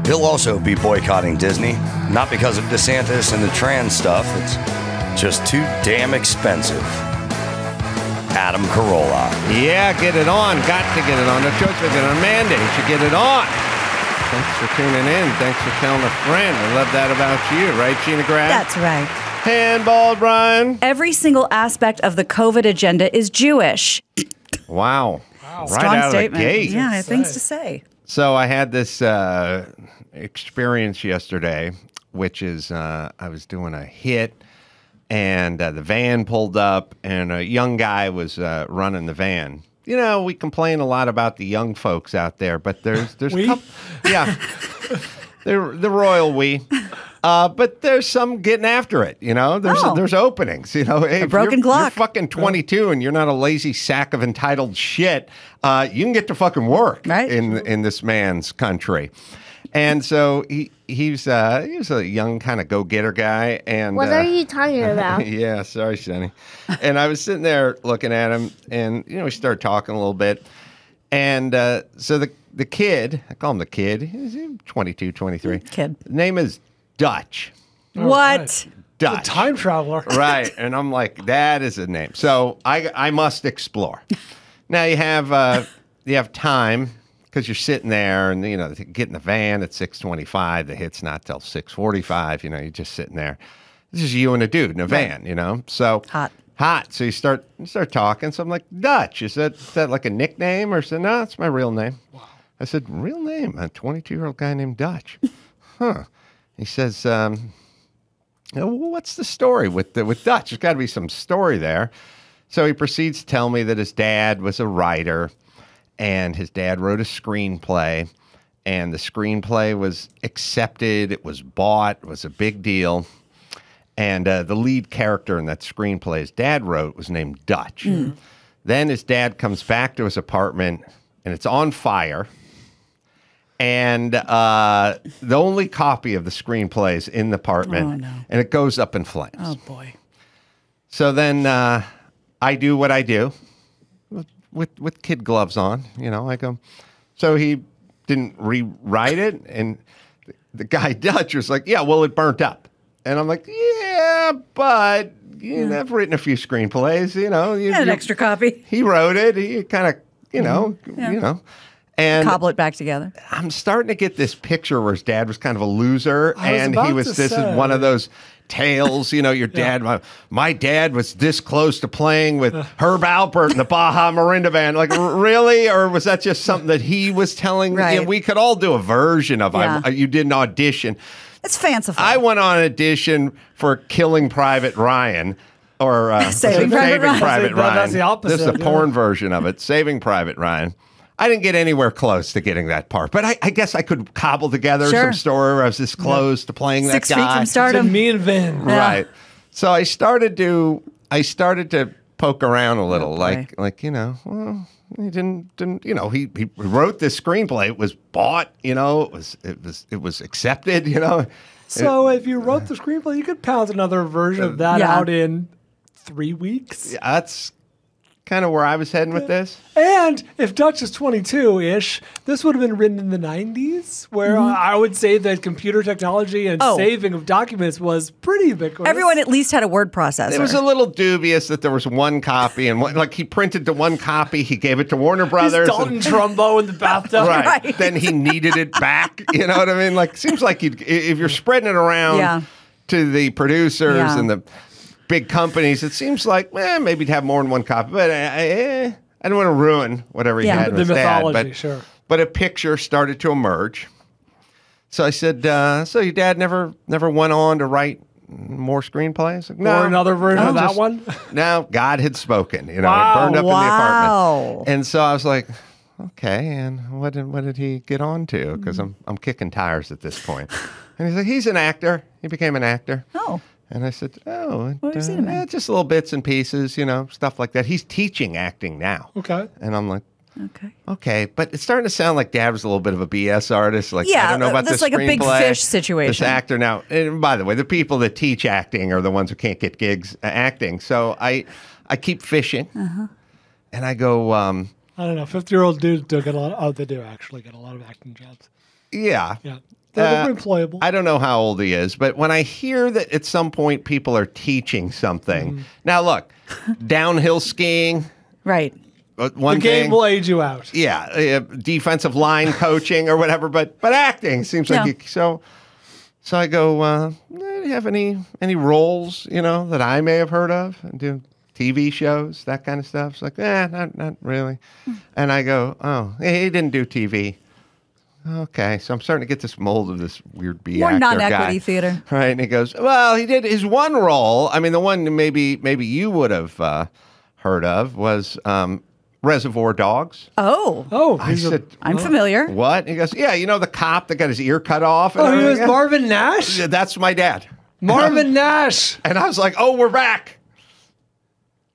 He'll also be boycotting Disney, not because of DeSantis and the trans stuff. It's just too damn expensive. Adam Carolla. Yeah, get it on. Got to get it on. No choice but get it on. Mandate. You should get it on. Thanks for tuning in. Thanks for telling a friend. I love that about you, right, Gina Grab? That's right. Handball, Brian. Every single aspect of the COVID agenda is Jewish. Wow. Strong Right out statement. of the gate. Yeah, I have things to say. So I had this experience yesterday, which is I was doing a hit, and the van pulled up, and a young guy was running the van. You know, we complain a lot about the young folks out there, but there's a couple, yeah, they're the royal we. But there's some getting after it, you know. There's openings, you know. Hey, a broken clock. You're fucking 22 and you're not a lazy sack of entitled shit. You can get to fucking work right. in this man's country. And so he was a young kind of go-getter guy. And what are you talking about? Yeah, sorry, Sonny. And I was sitting there looking at him, and you know, we started talking a little bit. And so the kid, I call him the kid. He's 22, 23. Kid. His name is Dutch. What? Right. Dutch. The time traveler. Right. And I'm like, that is a name. So I must explore. Now you have time because you're sitting there and, you know, get in the van at 6:25. The hit's not till 6:45. You know, you're just sitting there. This is you and a dude in a van, you know. So hot. So you start talking. So I'm like, Dutch, is that like a nickname? Or said, no, it's my real name. Wow. I said, real name? A 22-year-old guy named Dutch. Huh. He says, what's the story with Dutch? There's got to be some story there. So he proceeds to tell me that his dad was a writer, and his dad wrote a screenplay, and the screenplay was accepted. It was bought. It was a big deal. And the lead character in that screenplay his dad wrote was named Dutch. Mm. Then his dad comes back to his apartment, and it's on fire. And the only copy of the screenplay is in the apartment, and it goes up in flames. Oh, boy. So then I do what I do with kid gloves on. You know, I go, so he didn't rewrite it, and the guy Dutch was like, yeah, well, it burnt up. And I'm like, yeah, but I've written a few screenplays, you know. You had an extra copy. He wrote it. He kind of, you know. And cobble it back together. I'm starting to get this picture where his dad was kind of a loser, and he was. This is one of those tales, you know. Your dad, my dad was this close to playing with Herb Alpert in the Baja Marinda band. Like, really, or was that just something that he was telling? Right. You know, we could all do a version of. Yeah. You did an audition. It's fanciful. I went on an audition for Killing Private Ryan. Or Saving Private Ryan. That's the opposite. This is the porn version of it, Saving Private Ryan. I didn't get anywhere close to getting that part, but I guess I could cobble together some story where I was this close to playing that guy. 6 feet from stardom. Me and Vin. Right. So I started to poke around a little, like you know, well, he didn't you know, he wrote this screenplay. It was bought, you know, it was accepted, you know. So if you wrote the screenplay, you could pound another version of that out in 3 weeks. Yeah, that's kind of where I was heading with this. And if Dutch is 22-ish, this would have been written in the 90s, where I would say that computer technology and saving of documents was pretty ubiquitous. Everyone at least had a word processor. It was a little dubious that there was one copy, and like he printed the one copy, he gave it to Warner Brothers. Dalton Trumbo in the bathtub. Right. Then he needed it back. You know what I mean? Like, seems like if you're spreading it around to the producers and the big companies, it seems like maybe to have more than one copy, but I don't want to ruin whatever he had with the dad. mythology, But, sure. But a picture started to emerge. So I said, "So your dad never went on to write more screenplays?" Like, no, or another version of that one? No, God had spoken. You know, it burned up in the apartment. And so I was like, okay, and what did he get on to? Because I'm kicking tires at this point. And he's like, he's an actor. He became an actor. Oh. And I said, What have you seen him in? just little bits and pieces, you know, stuff like that. He's teaching acting now. Okay. And I'm like, okay. But it's starting to sound like Dad was a little bit of a BS artist. Like, I don't know about this like a big fish situation. This actor now. And by the way, the people that teach acting are the ones who can't get gigs acting. So I keep fishing. And I go, I don't know, 50-year-old dudes do get a lot. Oh, they do actually get a lot of acting jobs. Yeah. They're employable. I don't know how old he is, but when I hear that at some point people are teaching something. Now, look, downhill skiing. Right. One the game thing, will age you out. Yeah, defensive line coaching or whatever, but acting seems like so I go, do you have any roles, that I may have heard of? And do TV shows, that kind of stuff. It's like, not really. And I go, oh, he didn't do TV. Okay, so I'm starting to get this mold of this weird B More actor non-equity guy. theater. Right, and he goes, well, he did his one role. I mean, the one maybe you would have heard of was Reservoir Dogs. Oh. I said, I'm familiar. What? And he goes, yeah, the cop that got his ear cut off. And He was Marvin Nash? Yeah, that's my dad. Marvin Nash. And I was like, oh, we're back.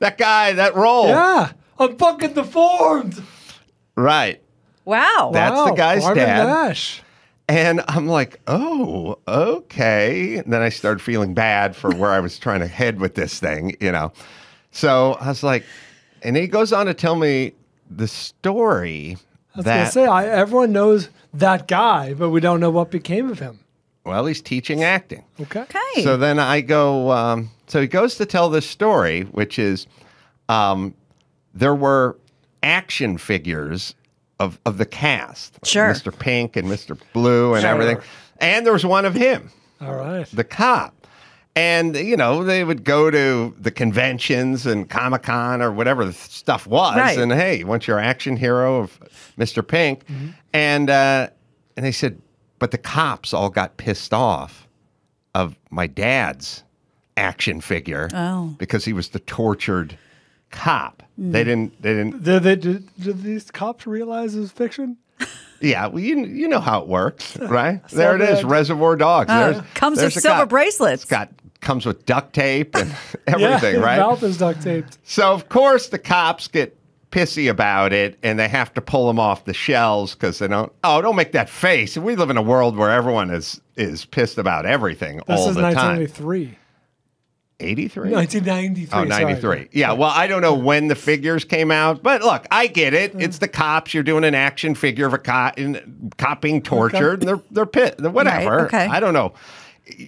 That guy, that role. Yeah. I'm fucking deformed. Right. Wow. That's the guy's Marvin dad. Nash. And I'm like, oh, okay. And then I started feeling bad for where I was trying to head with this thing, So I was like, and he goes on to tell me the story I was going to say, everyone knows that guy, but we don't know what became of him. Well, he's teaching acting. Okay. So then I go, so he goes to tell this story, which is there were action figures of the cast. Sure. Mr. Pink and Mr. Blue and everything. And there was one of him. All right. The cop. And, they would go to the conventions and Comic-Con or whatever the stuff was. Right. And, hey, you want your action hero of Mr. Pink? And they said, but the cops all got pissed off of my dad's action figure because he was the tortured cop. They didn't. Did these cops realize it was fiction? Yeah, well, you know how it works, right? There it is, Reservoir Dogs. Comes with silver bracelets. Comes with duct tape and everything, his right? mouth is duct taped. So of course the cops get pissy about it, and they have to pull them off the shelves because they don't. Oh, don't make that face. We live in a world where everyone is pissed about everything all the time. This is 1993. 83? 1993. Oh, 93. Sorry. Yeah, well, I don't know when the figures came out, but look, I get it. It's the cops. You're doing an action figure of a cop being tortured, and they're pissed. Whatever. Right, okay. I don't know.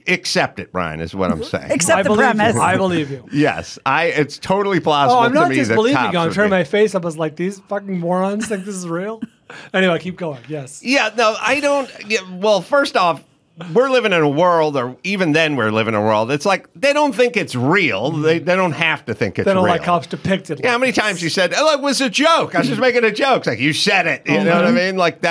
Accept it, Brian, is what I'm saying. Accept the premise. I believe you. Yes, it's totally plausible I'm not to me just that believing cops you. I'm would turning be- my face up. I was like, these fucking morons think this is real? Anyway, keep going. Yes. Yeah, no, I don't. Yeah, well, first off, we're living in a world, or even then we're living in a world, it's like they don't think it's real. They don't have to think it's real. They don't like cops depicted. Yeah, how many times you said, oh, it was a joke. I was just making a joke. It's like, you said it. You know what I mean? Like,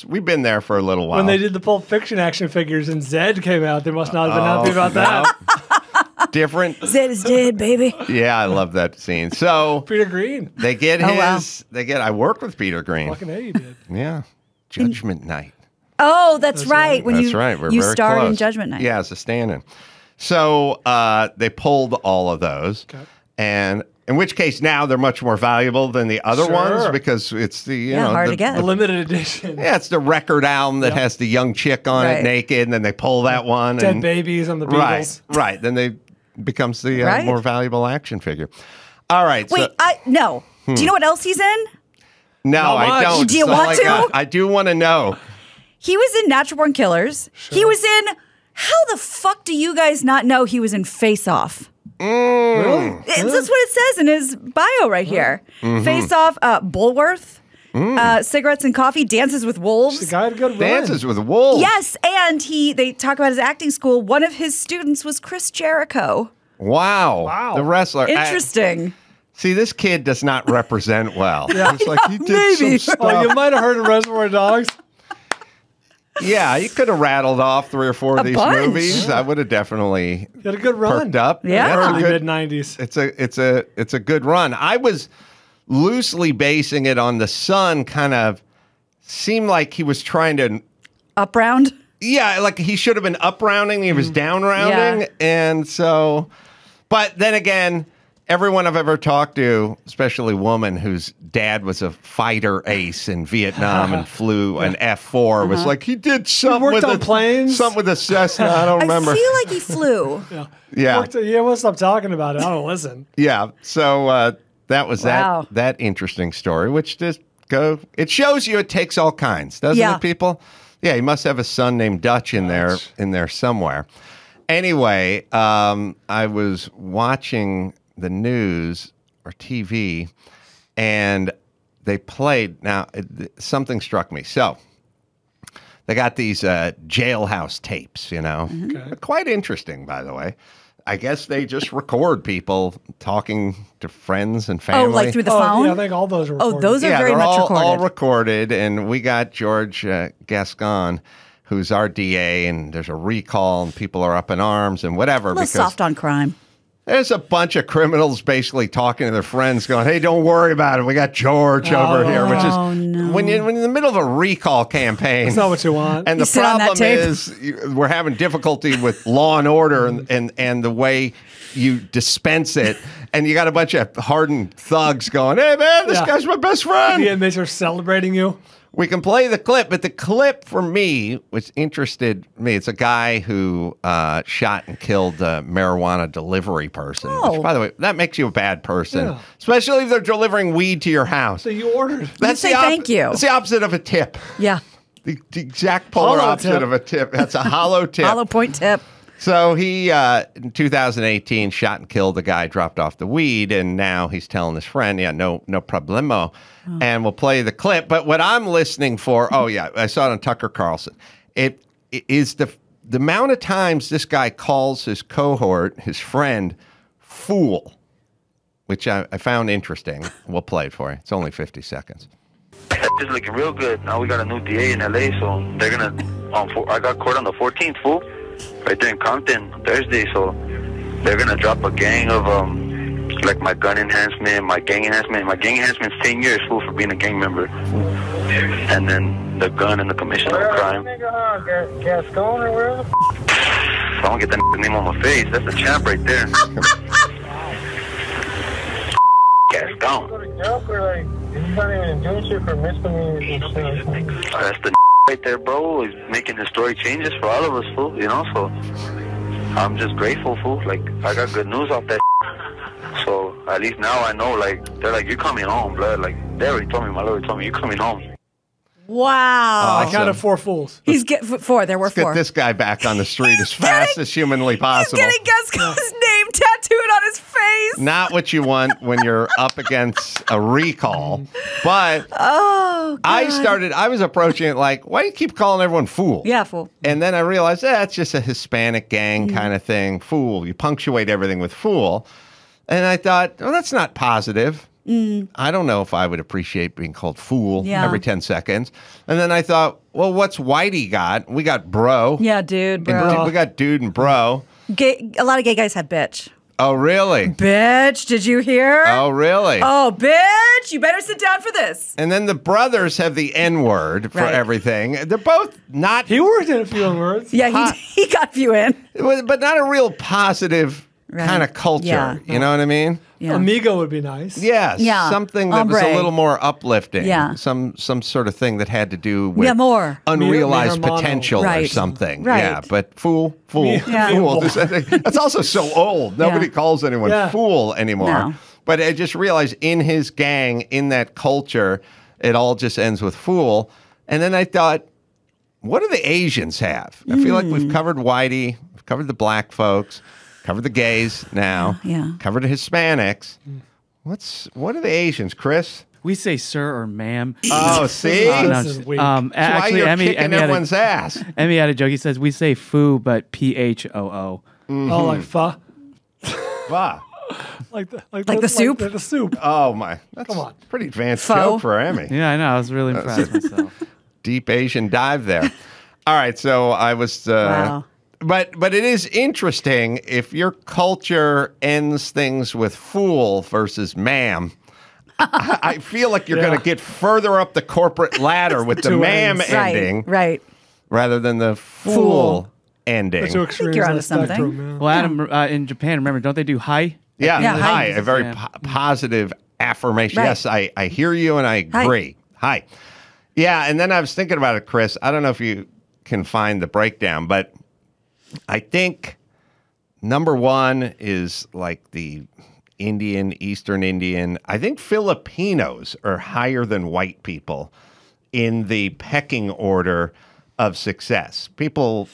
we've been there for a little while. When they did the Pulp Fiction action figures and Zed came out, they must not have been happy about that. Different. Zed is dead, baby. Yeah, I love that scene. So Peter Green. they get his, wow. I worked with Peter Green. Fucking A, you did. Yeah. Judgment Night. Oh, that's right. When That's right. We're you very starred close. in Judgment Night. Yeah, as a stand-in. So they pulled all of those, and in which case now they're much more valuable than the other ones because it's the hard to get. The limited edition. Yeah, it's the record album that has the young chick on it naked, and then they pull that one. Dead and, babies on the Beatles. Right. Then they becomes the more valuable action figure. All right. Wait, no. Do you know what else he's in? No, I don't. Do you want to? I do want to know. He was in Natural Born Killers. Sure. He was in. How the fuck do you guys not know he was in Face Off? Really? That's what it says in his bio right here. Face Off, Bulworth, Cigarettes and Coffee, Dances with Wolves. The guy had a good run. Dances with Wolves. Yes, and they talk about his acting school. One of his students was Chris Jericho. Wow. The wrestler. Interesting. See, this kid does not represent well. It's like he did some stuff. Oh, you might have heard of Reservoir Dogs. Yeah, you could have rattled off 3 or 4 of these bunch. movies. I would have definitely You had a good run. perked up. Yeah. Early Good- mid-90s. It's a good run. I was loosely basing it on the son. Kind of seemed like he was trying to Up round. Yeah, like he should have been up rounding. He was down rounding. Yeah. And so, but then again, everyone I've ever talked to, especially a woman whose dad was a fighter ace in Vietnam and flew an F-4, was like, he did something worked with on planes? Something with a Cessna. I don't remember. I feel like he flew. Yeah. You won't stop talking about it. I don't listen. Yeah. So that was Wow. that interesting story, which just it shows you it takes all kinds, doesn't Yeah. it, people? Yeah, he must have a son named Dutch in there somewhere. Anyway, I was watching the news or TV, and they played. Now, something struck me. So they got these jailhouse tapes, you know. Okay. Quite interesting, by the way. I guess they just record people talking to friends and family. Oh, like through the phone? Yeah, I think all those are recorded. Oh, those are very they're much all recorded. recorded. And we got George Gascon, who's our DA, and there's a recall, and people are up in arms and whatever. A little soft on crime. There's a bunch of criminals basically talking to their friends going, hey, don't worry about it. We got George over here, which is when you're in the middle of a recall campaign. That's not what you want. And You the sit on that problem tape. is we're having difficulty with law and order and the way you dispense it. And you got a bunch of hardened thugs going, hey, man, this guy's my best friend. The inmates are celebrating you. We can play the clip, but the clip for me, which interested me, it's a guy who shot and killed a marijuana delivery person. Oh. Which, by the way, that makes you a bad person, Yeah. especially if they're delivering weed to your house. So you ordered. say thank you. That's the opposite of a tip. Yeah. The exact polar Hollow opposite tip. of a tip. That's a hollow tip. Hollow point tip. So he, in 2018, shot and killed the guy, dropped off the weed, and now he's telling his friend, no problemo. And we'll play the clip. But what I'm listening for, I saw it on Tucker Carlson. It is the amount of times this guy calls his cohort, his friend, fool, which I found interesting. We'll play it for you. It's only 50 seconds. It's looking real good. Now we got a new DA in LA, so they're gonna. I got court on the 14th, fool. Right there in Compton, Thursday, so they're gonna drop a gang of like my gun enhancement, my gang enhancement. My gang enhancement's 10 years, fool, for being a gang member. And then the gun and the commission of crime. Gascon or wherever? I don't get that name on my face. That's the champ right there. Gascon. Go to jail for like, he's not even doing shit for misdemeanors and shit. That's the right there, bro. He's making historic changes for all of us, fool. You know, so I'm just grateful, fool. Like, I got good news off that. So at least now I know, like, they're like, you're coming home, blood. Like, they already told me, my lawyer told me, you're coming home. Wow. I counted 4 fools. He's four. There were Let's get 4. this guy back on the street as fast as humanly possible. He's getting Gascon's name tattooed on his face. Not what you want when you're up against a recall. But Oh, God. I was approaching it like, why do you keep calling everyone fool? Yeah, fool. And then I realized that's just a Hispanic gang kind of thing. Fool. You punctuate everything with fool. And I thought, well, that's not positive. I don't know if I would appreciate being called fool every 10 seconds. And then I thought, well, what's Whitey got? We got bro. Yeah, dude, bro. And we got dude and bro. A lot of gay guys have bitch. Oh, really? Bitch, did you hear? Oh, really? Oh, bitch, you better sit down for this. And then the brothers have the N-word for Right. everything. They're both not, He worked in a few words. Yeah, he got you in. but not a real positive Right. kind of culture. Yeah. You know what I mean? Yeah. Amigo would be nice. Yes. Yeah. Something that was a Hombre. little more uplifting. Yeah. Some sort of thing that had to do with Yeah, more. unrealized Mi hermano. potential or Right. something. Right. Yeah, but fool. Yeah. Fool. That's also so old. Nobody Yeah. calls anyone Yeah. fool anymore. No. But I just realized in his gang, in that culture, it all just ends with fool. And then I thought, what do the Asians have? I feel like we've covered Whitey, we've covered the black folks, covered the gays now, Yeah. covered the Hispanics. What are the Asians, Chris? We say sir or ma'am. Oh, see? Oh, No, this is weak. Why actually, you're Emmy kicking had everyone's ass. Emmy had a joke. He says we say foo, but phoo. Oh, like pho? Wow. Like the soup? Like the soup. Oh, my. That's Come on. a pretty advanced Faux. joke for Emmy. Yeah, I know. I was really impressed myself. Deep Asian dive there. All right, so I was... Wow. But it is interesting if your culture ends things with fool versus ma'am. I feel like you're Yeah. going to get further up the corporate ladder with the Two ma'am ends. ending Right. rather than the fool Fool. ending. Two extremes you're of onto the spectrum, something. yeah. Well, Adam, in Japan, remember, don't they do hi? Yeah, Yeah, hi. hi. A very Yeah. positive affirmation. Right. Yes, I hear you and I agree. Hi. Yeah, and then I was thinking about it, Chris. I don't know if you can find the breakdown, but I think number one is like the Indian, Eastern Indian. I think Filipinos are higher than white people in the pecking order of success. People,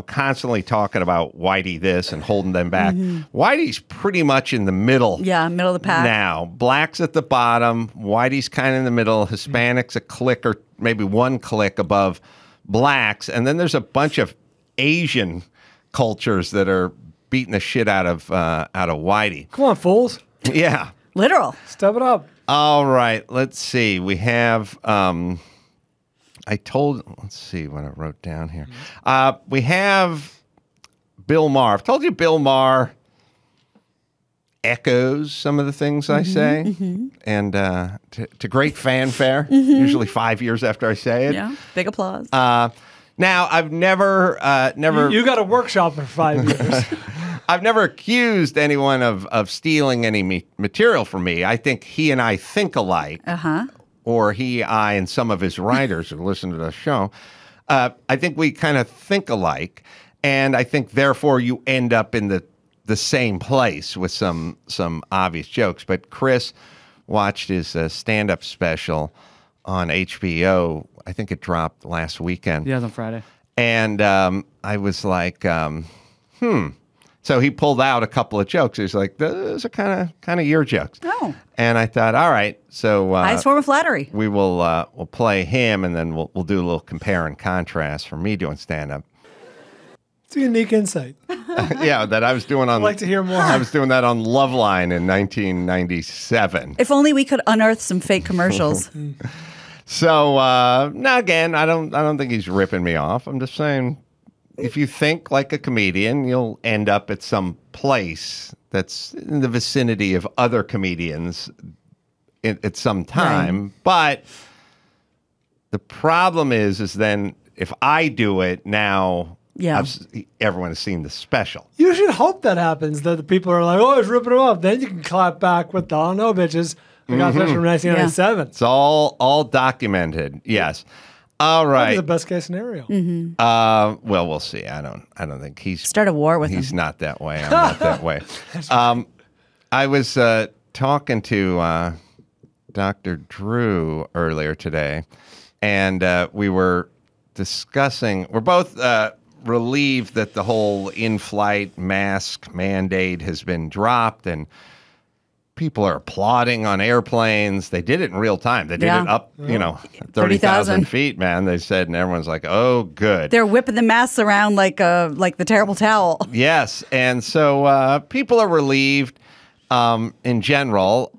constantly talking about Whitey this and holding them back. Whitey's pretty much in the middle. Yeah, middle of the pack. Now, Black's at the bottom. Whitey's kind of in the middle. Hispanics a click or maybe one click above Blacks. And then there's a bunch of Asian cultures that are beating the shit out of Whitey. Come on, fools. Yeah. Literal. Step it up. All right. Let's see. We have... let's see what I wrote down here. We have Bill Maher. I've told you Bill Maher echoes some of the things I say, and to great fanfare, usually 5 years after I say it. Yeah, big applause. Now, I've never... You got a workshop for 5 years. I've never accused anyone of stealing any material from me. I think he and I think alike. Or he, I, and some of his writers who listen to the show, I think we kind of think alike, and I think therefore you end up in the same place with some obvious jokes. But Chris watched his stand-up special on HBO. I think it dropped last weekend. Yeah, it was on Friday. And I was like, So he pulled out a couple of jokes. He was like, those are kind of your jokes. Oh. And I thought, all right, so Highest form of flattery. we will we'll play him, and then we'll do a little compare and contrast for me doing stand up. It's a unique insight. Yeah, that I was doing on. I'd like to hear more. I was doing that on Loveline in 1997. If only we could unearth some fake commercials. So now again, I don't think he's ripping me off. I'm just saying, if you think like a comedian, you'll end up at some place that's in the vicinity of other comedians at some time. Right. But the problem is then if I do it now, everyone has seen the special. You should hope that happens, that the people are like, oh, it's ripping him off. Then you can clap back with the, oh, no, bitches. I got this from 1997. Yeah. It's all documented. Yes. All right. That's the best case scenario. Well, we'll see. I don't think he's start a war with him. He's not that way. I'm not that way. I was talking to Dr. Drew earlier today, and we were discussing. We're both relieved that the whole in-flight mask mandate has been dropped, and people are applauding on airplanes. They did it in real time. They did it up, 30,000 feet, man. They said, and everyone's like, oh, good. They're whipping the masks around like the terrible towel. Yes. And so people are relieved in general.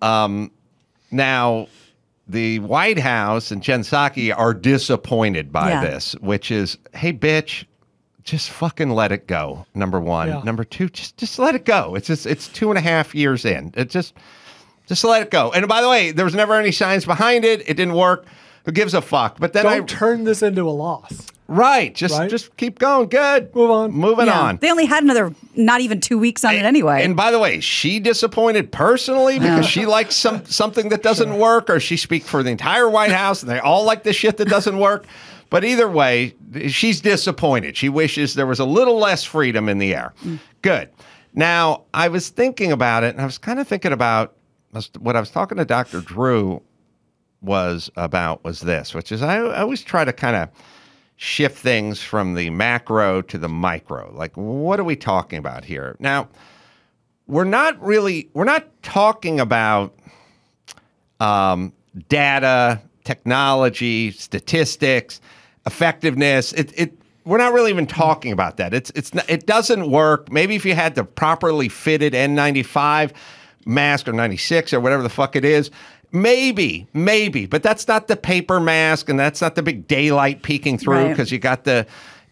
Now, the White House and Jen Psaki are disappointed by this, which is, hey, bitch, just fucking let it go. Number one. Yeah. Number two, just let it go. It's 2.5 years in. It just let it go. And by the way, there was never any science behind it. It didn't work. Who gives a fuck? But then don't turn this into a loss. Right. Just keep going. Good. Move on. Moving on. They only had another not even 2 weeks on it anyway. And by the way, she disappointed personally because she likes something that doesn't work, or she speaks for the entire White House and they all like the shit that doesn't work. But either way, she's disappointed. She wishes there was a little less freedom in the air. Good. Now, I was thinking about it, and I was kind of thinking about what I was talking to Dr. Drew was this, which is I always try to kind of shift things from the macro to the micro. Like, what are we talking about here? Now, we're not talking about data, technology, statistics, effectiveness. We're not really even talking about that. It doesn't work. Maybe if you had the properly fitted N95 mask or 96 or whatever the fuck it is, maybe, but that's not the paper mask, and that's not the big daylight peeking through because you got the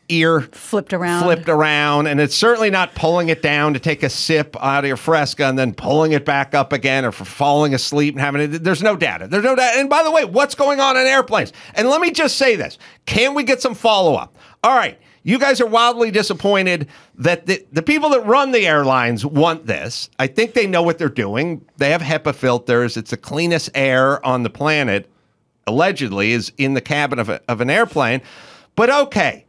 ear flipped around, and it's certainly not pulling it down to take a sip out of your Fresca and then pulling it back up again, or for falling asleep and having it. There's no data. And by the way, what's going on in airplanes? And let me just say this. Can we get some follow-up? All right. You guys are wildly disappointed that the people that run the airlines want this. I think they know what they're doing. They have HEPA filters. It's the cleanest air on the planet, allegedly, is in the cabin of an airplane. But okay.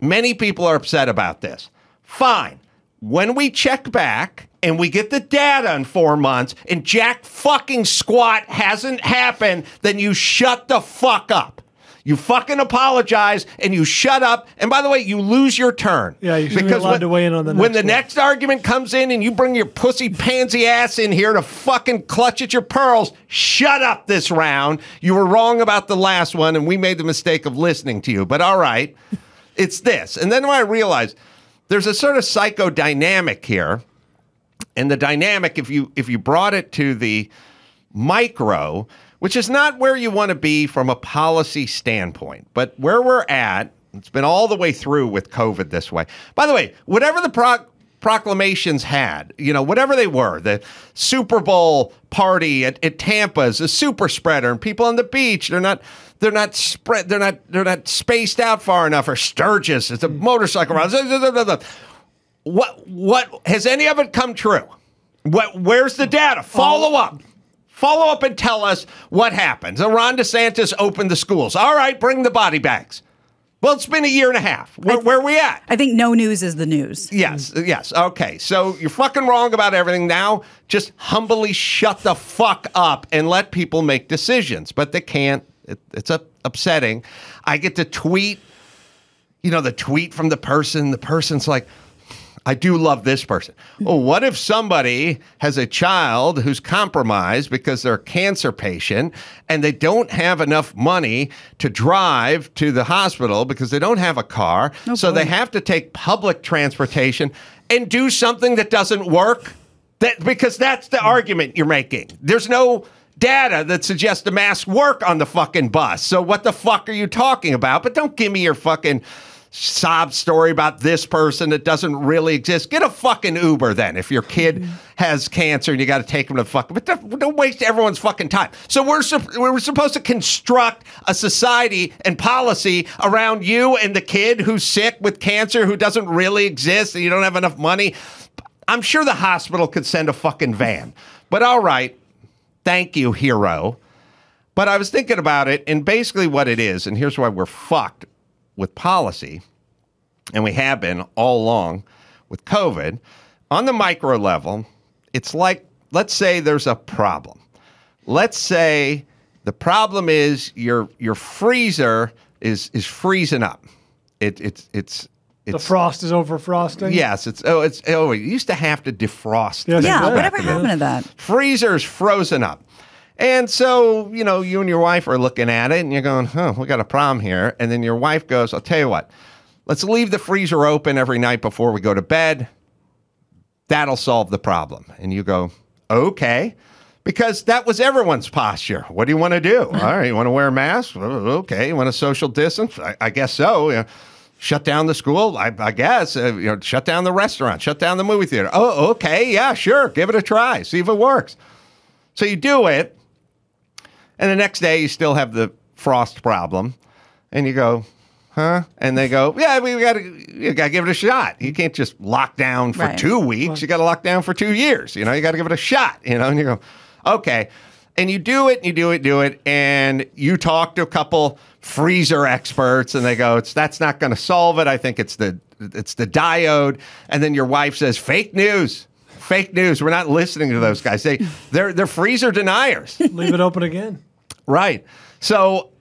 Many people are upset about this. Fine. When we check back and we get the data in 4 months and jack fucking squat hasn't happened, then you shut the fuck up. You fucking apologize and you shut up. And by the way, you lose your turn. Yeah, you should be allowed to weigh in on the next when the one. next argument comes in and you bring your pussy pansy ass in here to fucking clutch at your pearls, shut up this round. You were wrong about the last one and we made the mistake of listening to you. But all right, it's this. And then when I realized there's a sort of psychodynamic here. And the dynamic, if you brought it to the micro, which is not where you want to be from a policy standpoint, but where we're at, it's been all the way through with COVID this way. By the way, whatever the proclamations had, whatever they were, the Super Bowl party at Tampa is a super spreader, and people on the beach, they're not spaced out far enough, or Sturgis, it's a motorcycle ride. What has any of it come true? Where's the data? Follow up and tell us what happens. Ron DeSantis opened the schools. All right, bring the body bags. Well, it's been a year and a half. Where are we at? I think no news is the news. Yes. Okay, so you're fucking wrong about everything. Now just humbly shut the fuck up and let people make decisions. But they can't. It's upsetting. I get to tweet, the tweet from the person. The person's like, I do love this person. Well, what if somebody has a child who's compromised because they're a cancer patient and they don't have enough money to drive to the hospital because they don't have a car, so they have to take public transportation and do something that doesn't work? Because that's the argument you're making. There's no data that suggests the masks work on the fucking bus. So what the fuck are you talking about? But don't give me your fucking sob story about this person that doesn't really exist. Get a fucking Uber then if your kid has cancer and you got to take him to fucking. But don't waste everyone's fucking time. So we're supposed to construct a society and policy around you and the kid who's sick with cancer who doesn't really exist and you don't have enough money. I'm sure the hospital could send a fucking van. But all right, thank you, hero. But I was thinking about it, and basically what it is, and here's why we're fucked with policy, and we have been all along with COVID, on the micro level, it's like, let's say there's a problem. Let's say the problem is your freezer is freezing up. It's the frost is over frosting. Yes, it used to have to defrost. Yes, yeah, whatever happened to that? Freezer's frozen up. And so, you and your wife are looking at it and you're going, we got a problem here. And then your wife goes, I'll tell you what, let's leave the freezer open every night before we go to bed. That'll solve the problem. And you go, okay, because that was everyone's posture. What do you want to do? All right, you want to wear a mask? Okay, you want to social distance? I guess so. Shut down the school? I guess. Shut down the restaurant, shut down the movie theater. Oh, okay, yeah, sure. Give it a try. See if it works. So you do it. And the next day, you still have the frost problem. And you go, huh? And they go, yeah, you got to give it a shot. You can't just lock down for 2 weeks. You got to lock down for 2 years. You got to give it a shot. And you go, okay. And you do it, and you do it. And you talk to a couple freezer experts, and they go, that's not going to solve it. I think it's the diode. And then your wife says, fake news. Fake news. We're not listening to those guys. They're freezer deniers. Leave it open again. Right. So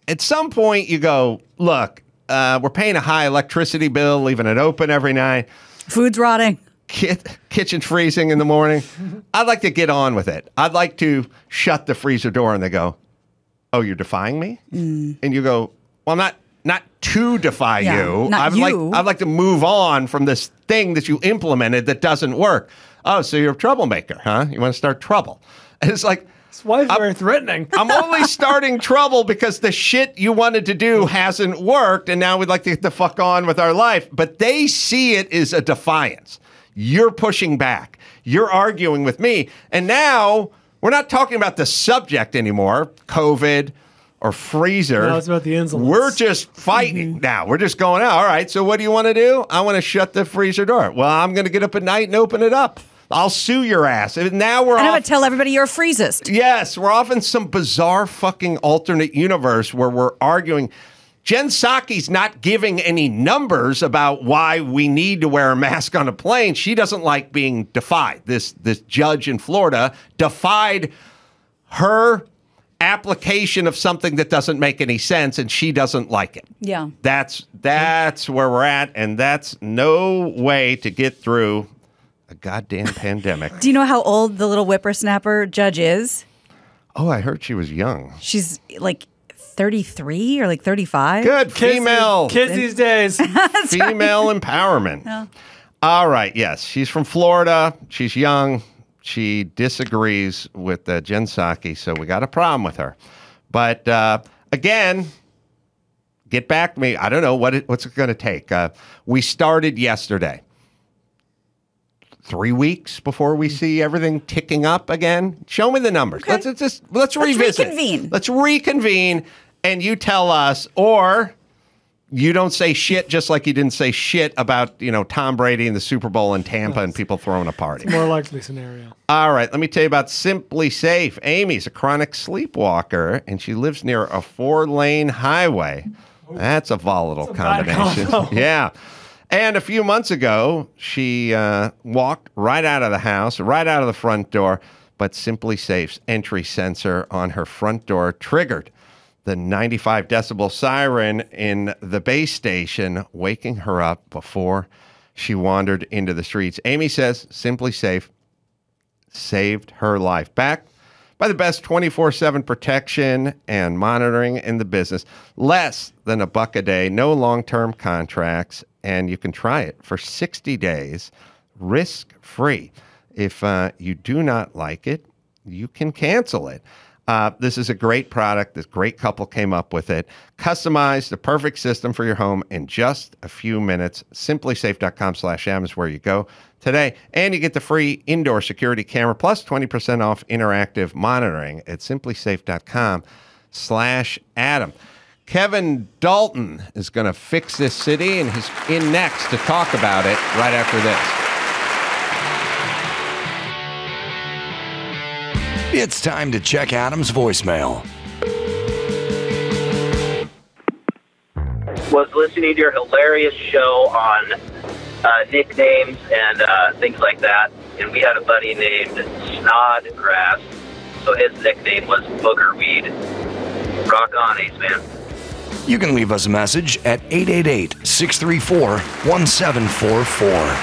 at some point you go, look, we're paying a high electricity bill, leaving it open every night. Food's rotting. Kitchen freezing in the morning. I'd like to get on with it. I'd like to shut the freezer door. And they go, oh, you're defying me? And you go, well, not to defy you. I'd like to move on from this thing that you implemented that doesn't work. Oh, so you're a troublemaker, huh? You want to start trouble. And it's like, this wife's very threatening. I'm only starting trouble because the shit you wanted to do hasn't worked, and now we'd like to get the fuck on with our life. But they see it as a defiance. You're pushing back. You're arguing with me. And now we're not talking about the subject anymore, COVID or freezer. No, it's about the insulins. We're just fighting now. We're just going, all right, so what do you want to do? I want to shut the freezer door. Well, I'm going to get up at night and open it up. I'll sue your ass. And now we're I'm going to tell everybody you're a freezist. Yes, we're off in some bizarre fucking alternate universe where we're arguing. Jen Psaki's not giving any numbers about why we need to wear a mask on a plane. She doesn't like being defied. This judge in Florida defied her application of something that doesn't make any sense, and she doesn't like it. Yeah. That's where we're at, and that's no way to get through a goddamn pandemic. Do you know how old the little whippersnapper judge is? Oh, I heard she was young. She's like 33 or like 35. Good. Female. Kids these days. Female empowerment. Yeah. All right. Yes. She's from Florida. She's young. She disagrees with Jen Psaki, so we got a problem with her. But again, get back to me. I don't know what's it going to take. We started yesterday. 3 weeks before we see everything ticking up again. Show me the numbers. Okay. Let's revisit. Reconvene. Let's reconvene, and you tell us, or you don't say shit, just like you didn't say shit about Tom Brady and the Super Bowl in Tampa and people throwing a party. More likely scenario. All right, let me tell you about Simply Safe. Amy's a chronic sleepwalker, and she lives near a 4-lane highway. That's a volatile combination. Yeah. And a few months ago, she walked right out of the house, right out of the front door, but Simply Safe's entry sensor on her front door triggered the 95 decibel siren in the base station, waking her up before she wandered into the streets. Amy says Simply Safe saved her life. Backed by the best 24/7 protection and monitoring in the business. Less than $1 a day, no long-term contracts, and you can try it for 60 days, risk-free. If you do not like it, you can cancel it. This is a great product. This great couple came up with it. Customize the perfect system for your home in just a few minutes. SimplySafe.com/M is where you go today. And you get the free indoor security camera plus 20% off interactive monitoring at SimplySafe.com/Adam. Kevin Dalton is going to fix this city, and he's in next to talk about it right after this. It's time to check Adam's voicemail. Was listening to your hilarious show on nicknames and things like that, and we had a buddy named Snodgrass, so his nickname was Boogerweed. Rock on, Ace Man. You can leave us a message at 888-634-1744.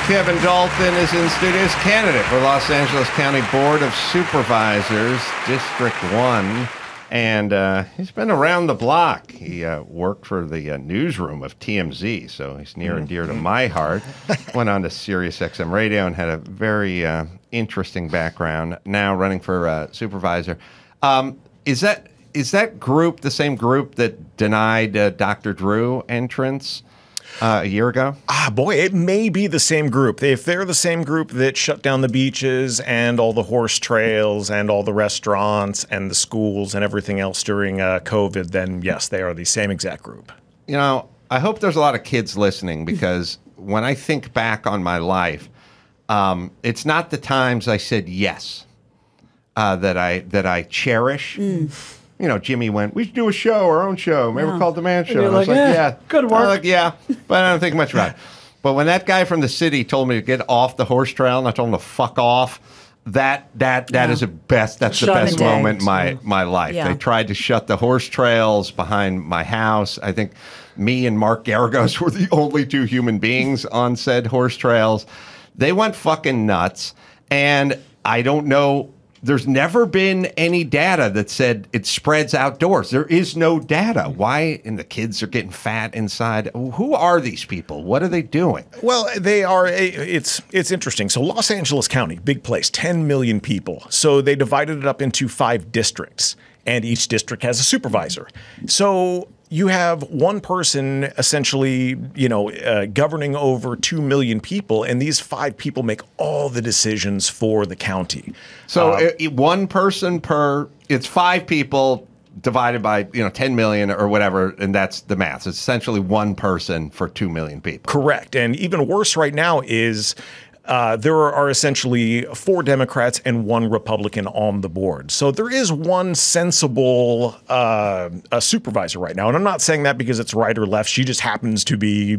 Kevin Dalton is in studios, candidate for Los Angeles County Board of Supervisors, District 1. And he's been around the block. He worked for the newsroom of TMZ, so he's near and dear to my heart. Went on to Sirius XM Radio and had a very interesting background. Now running for supervisor. Is that group the same group that denied Dr. Drew entrance a year ago? Boy, it may be the same group. If they're the same group that shut down the beaches and all the horse trails and all the restaurants and the schools and everything else during COVID, then yes, they are the same exact group. I hope there's a lot of kids listening, because when I think back on my life, it's not the times I said yes that I cherish. Jimmy went, we should do a show, our own show. Remember called The Man Show? And I was like, yeah. Good work. I was like, yeah, but I don't think much about it. But when that guy from the city told me to get off the horse trail and I told him to fuck off, that is the best. That's the best moment in my life. Yeah. They tried to shut the horse trails behind my house. I think me and Mark Garagos were the only two human beings on said horse trails. They went fucking nuts. And I don't know. There's never been any data that said it spreads outdoors. There is no data. Why? And the kids are getting fat inside. Who are these people? What are they doing? Well, they are. It's interesting. So Los Angeles County, big place, 10 million people. So they divided it up into 5 districts, and each district has a supervisor. So you have one person essentially, governing over 2 million people, and these 5 people make all the decisions for the county. So one person it's 5 people divided by 10 million or whatever, and that's the math. It's essentially one person for 2 million people. Correct. And even worse right now is there are essentially 4 Democrats and 1 Republican on the board. So there is one sensible supervisor right now. And I'm not saying that because it's right or left. She just happens to be,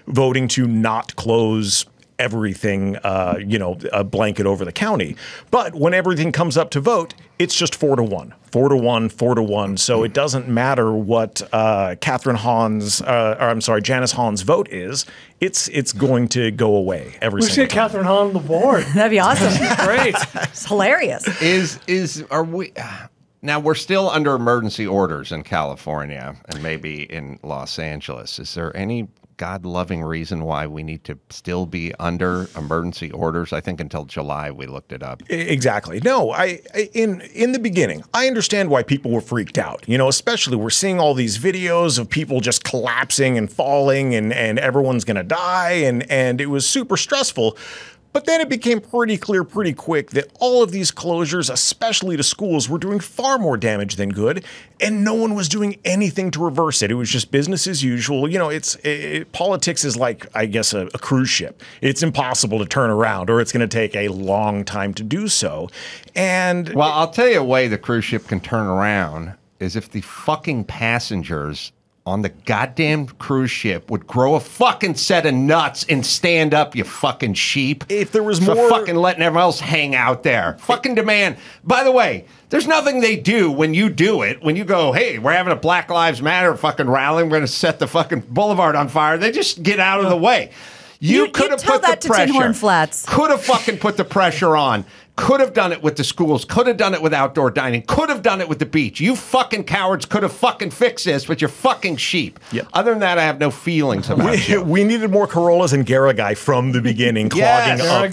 voting to not close everything, a blanket over the county. But when everything comes up to vote, it's just 4-1, 4-1, 4-1. So it doesn't matter what Janice Hahn's vote is. It's going to go away every We single should get time. Catherine Hahn on the board. That'd be awesome. Great. It's hilarious. Are we now? We're still under emergency orders in California and maybe in Los Angeles. Is there any God-loving reason why we need to still be under emergency orders? I think until July we looked it up. Exactly. No, in the beginning, I understand why people were freaked out. Especially we're seeing all these videos of people just collapsing and falling and everyone's going to die. And it was super stressful. But then it became pretty clear pretty quick that all of these closures, especially to schools, were doing far more damage than good, and no one was doing anything to reverse it. It was just business as usual. Politics is like, I guess, a cruise ship. It's impossible to turn around, or it's going to take a long time to do so. And well, I'll tell you a way the cruise ship can turn around is if the fucking passengers on the goddamn cruise ship would grow a fucking set of nuts and stand up, you fucking sheep. If there was for more fucking letting everyone else hang out there. Fucking demand. By the way, there's nothing they do when you do it. When you go, hey, we're having a Black Lives Matter fucking rally, we're going to set the fucking boulevard on fire. They just get out of the way. You could have put the pressure. Tin Horn Flats. Could have fucking put the pressure on. Could have done it with the schools. Could have done it with outdoor dining. Could have done it with the beach. You fucking cowards could have fucking fixed this, but you're fucking sheep. Yep. Other than that, I have no feelings about you. We needed more Corollas and Garagай from the beginning, clogging up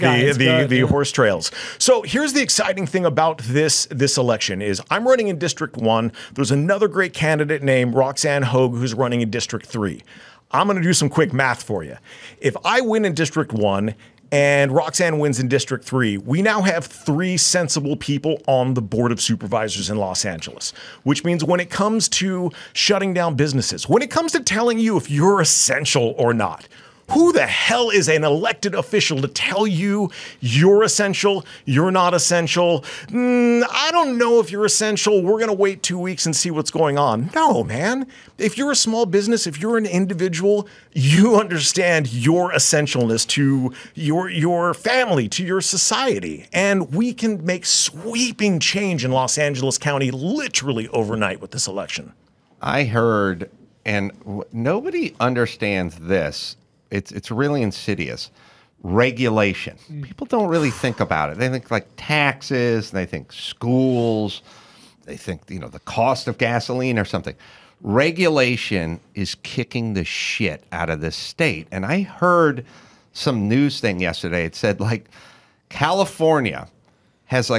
the horse trails. So here's the exciting thing about this election is I'm running in District 1. There's another great candidate named Roxanne Hogue who's running in District 3. I'm going to do some quick math for you. If I win in District 1 and Roxanne wins in District 3, we now have 3 sensible people on the Board of Supervisors in Los Angeles, which means when it comes to shutting down businesses, when it comes to telling you if you're essential or not, who the hell is an elected official to tell you you're essential, you're not essential? I don't know if you're essential. We're going to wait 2 weeks and see what's going on. No, man. If you're a small business, if you're an individual, you understand your essentialness to your family, to your society. And we can make sweeping change in Los Angeles County literally overnight with this election. I heard, and nobody understands this. It's really insidious. Regulation. People don't really think about it. They think like taxes, they think schools, they think, the cost of gasoline or something. Regulation is kicking the shit out of this state. And I heard some news thing yesterday. It said California has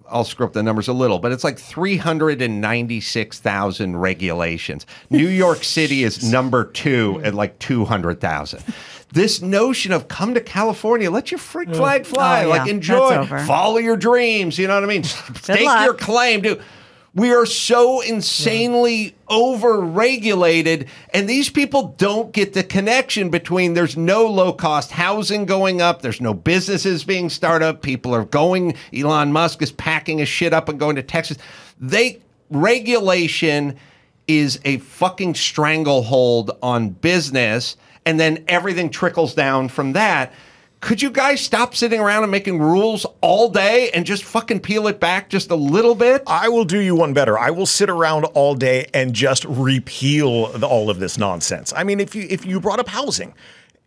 I'll screw up the numbers a little, but it's 396,000 regulations. New York City is number 2 at 200,000. This notion of come to California, let your freak flag fly, enjoy, follow your dreams, you know what I mean? Stake your claim, dude. We are so insanely over-regulated, and these people don't get the connection between there's no low-cost housing going up, there's no businesses being started up, people are going, Elon Musk is packing his shit up and going to Texas. Regulation is a fucking stranglehold on business, and then everything trickles down from that. Could you guys stop sitting around and making rules all day and just fucking peel it back just a little bit? I will do you one better. I will sit around all day and just repeal all of this nonsense. I mean, if you brought up housing,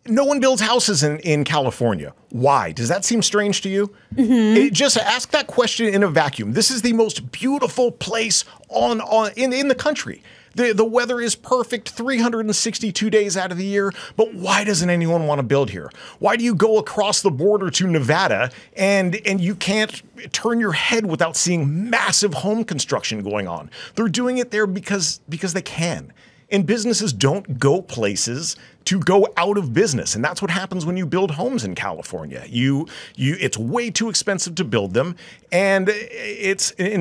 no one builds houses in California. Why? Does that seem strange to you? Mm-hmm. Just ask that question in a vacuum. This is the most beautiful place in the country. The weather is perfect 362 days out of the year, but why doesn't anyone want to build here? Why do you go across the border to Nevada and you can't turn your head without seeing massive home construction going on? They're doing it there because they can. And businesses don't go places to go out of business. And that's what happens when you build homes in California. It's way too expensive to build them, and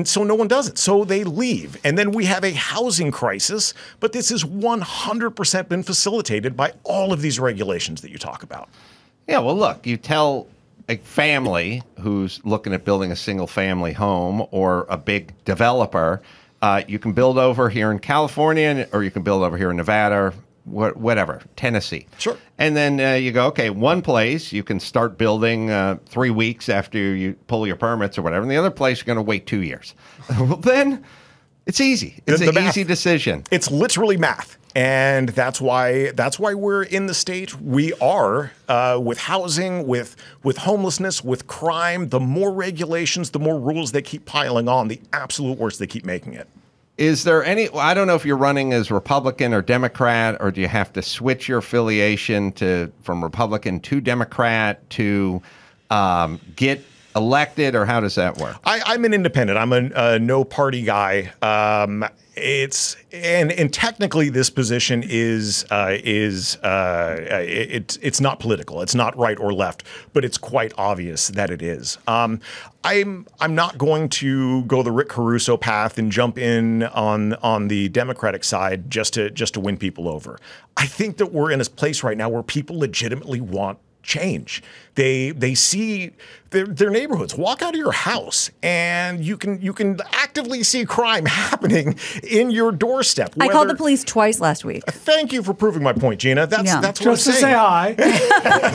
so no one does it. So they leave. And then we have a housing crisis, but this has 100% been facilitated by all of these regulations that you talk about. Yeah, well, look, you tell a family who's looking at building a single family home or a big developer, you can build over here in California or you can build over here in Nevada whatever, Tennessee. Sure. And then you go, okay, one place you can start building 3 weeks after you pull your permits or whatever, and the other place you're going to wait 2 years. Well, then it's easy. It's an easy decision. It's literally math. And that's why we're in the state we are with housing, with homelessness, with crime. The more regulations, the more rules they keep piling on, the absolute worse they keep making it. Is there any, I don't know if you're running as Republican or Democrat, or do you have to switch your affiliation from Republican to Democrat to get elected, or how does that work? I'm an independent. I'm a no party guy. It's technically this position it's not political. It's not right or left, but it's quite obvious that it is. I'm not going to go the Rick Caruso path and jump in on the Democratic side just to win people over. I think that we're in a place right now where people legitimately want change. They see their neighborhoods. Walk out of your house and you can actively see crime happening in your doorstep. I called the police twice last week. Thank you for proving my point, Gina. That's what I'm saying. Just to say hi.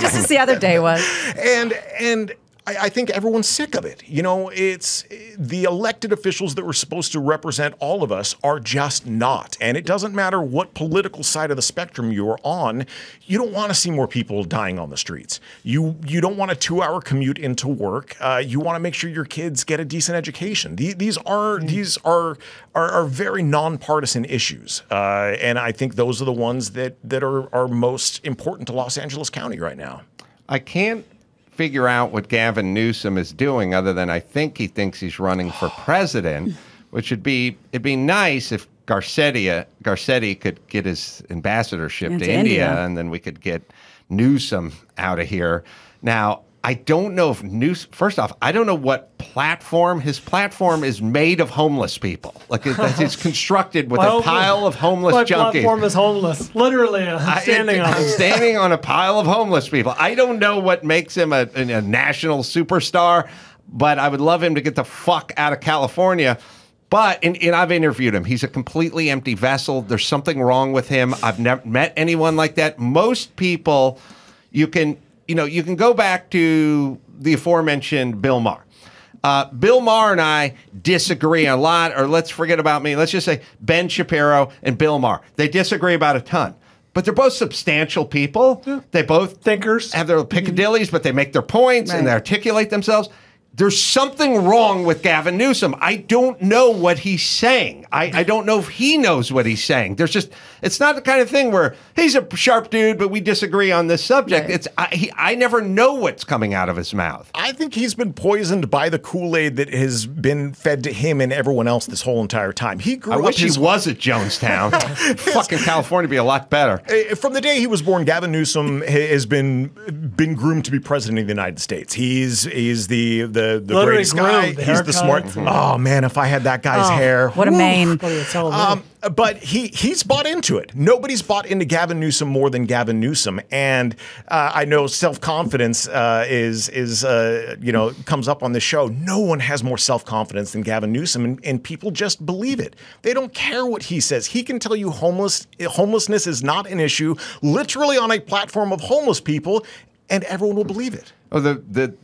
Just to see how their day was. And I think everyone's sick of it. You know, it's the elected officials that were supposed to represent all of us are just not. And it doesn't matter what political side of the spectrum you're on. You don't want to see more people dying on the streets. You don't want a 2-hour commute into work. You want to make sure your kids get a decent education. These are very nonpartisan issues. And I think those are the ones that are most important to Los Angeles County right now. I can't figure out what Gavin Newsom is doing, other than I think he thinks he's running for president, which it'd be nice if Garcetti could get his ambassadorship to India, and then we could get Newsom out of here. Now, I don't know if first off, I don't know what his platform is made of homeless people. Like it's constructed with a pile of homeless junkies. My platform is homeless. Literally, I'm standing on a pile of homeless people. I don't know what makes him a national superstar, but I would love him to get the fuck out of California. But and I've interviewed him. He's a completely empty vessel. There's something wrong with him. I've never met anyone like that. Most people, you can go back to the aforementioned Bill Maher. Bill Maher and I disagree a lot, or let's forget about me. Let's just say Ben Shapiro and Bill Maher. They disagree about a ton, but they're both substantial people. Yeah. They both thinkers, have their piccadillies, but they make their points and they articulate themselves. There's something wrong with Gavin Newsom. I don't know what he's saying. I don't know if he knows what he's saying. It's not the kind of thing where he's a sharp dude, but we disagree on this subject. Right. I never know what's coming out of his mouth. I think he's been poisoned by the Kool-Aid that has been fed to him and everyone else this whole entire time. He grew up. I wish he was at Jonestown. Fucking California would be a lot better. From the day he was born, Gavin Newsom has been groomed to be president of the United States. He's the greatest guy. He's the smart. Oh man, if I had that guy's hair, what a mane! But he's bought into it. Nobody's bought into Gavin Newsom more than Gavin Newsom, and I know self-confidence comes up on this show. No one has more self-confidence than Gavin Newsom, and people just believe it. They don't care what he says. He can tell you homelessness is not an issue, literally on a platform of homeless people, and everyone will believe it. Oh,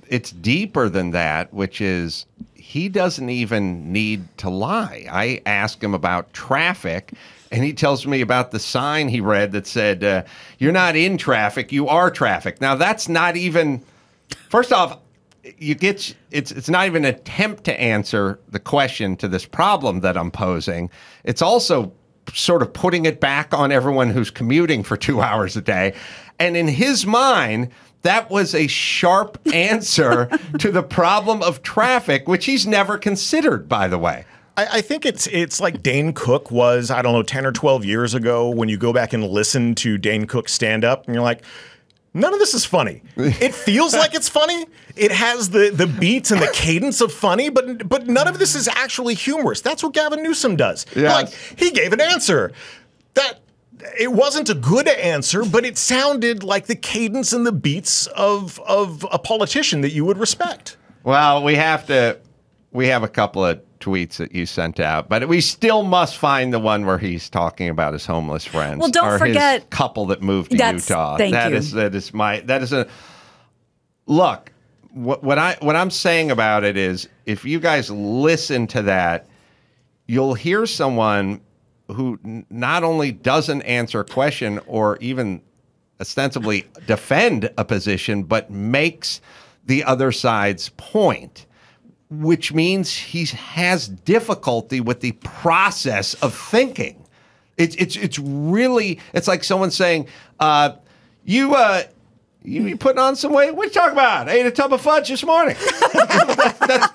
it's deeper than that, which is he doesn't even need to lie. I ask him about traffic, and he tells me about the sign he read that said, "You're not in traffic, you are traffic." Now, that's not even. First off, it's not even an attempt to answer the question to this problem that I'm posing. It's also sort of putting it back on everyone who's commuting for 2 hours a day, and in his mind, that was a sharp answer to the problem of traffic, which he's never considered, by the way. I think it's like Dane Cook was, 10 or 12 years ago, when you go back and listen to Dane Cook stand up, and you're like, none of this is funny. It feels like it's funny. It has the beats and the cadence of funny, but none of this is actually humorous. That's what Gavin Newsom does. Yeah. Like, he gave an answer. It wasn't a good answer, but it sounded like the cadence and the beats of a politician that you would respect. Well, we have a couple of tweets that you sent out, but we still must find the one where he's talking about his homeless friends. Well, don't forget his couple that moved to Utah. That is a look. What I'm saying about it is, if you guys listen to that, you'll hear someone who not only doesn't answer a question or even ostensibly defend a position, but makes the other side's point, which means he has difficulty with the process of thinking. It's really, it's like someone saying, you putting on some weight? What are you talking about? I ate a tub of fudge this morning.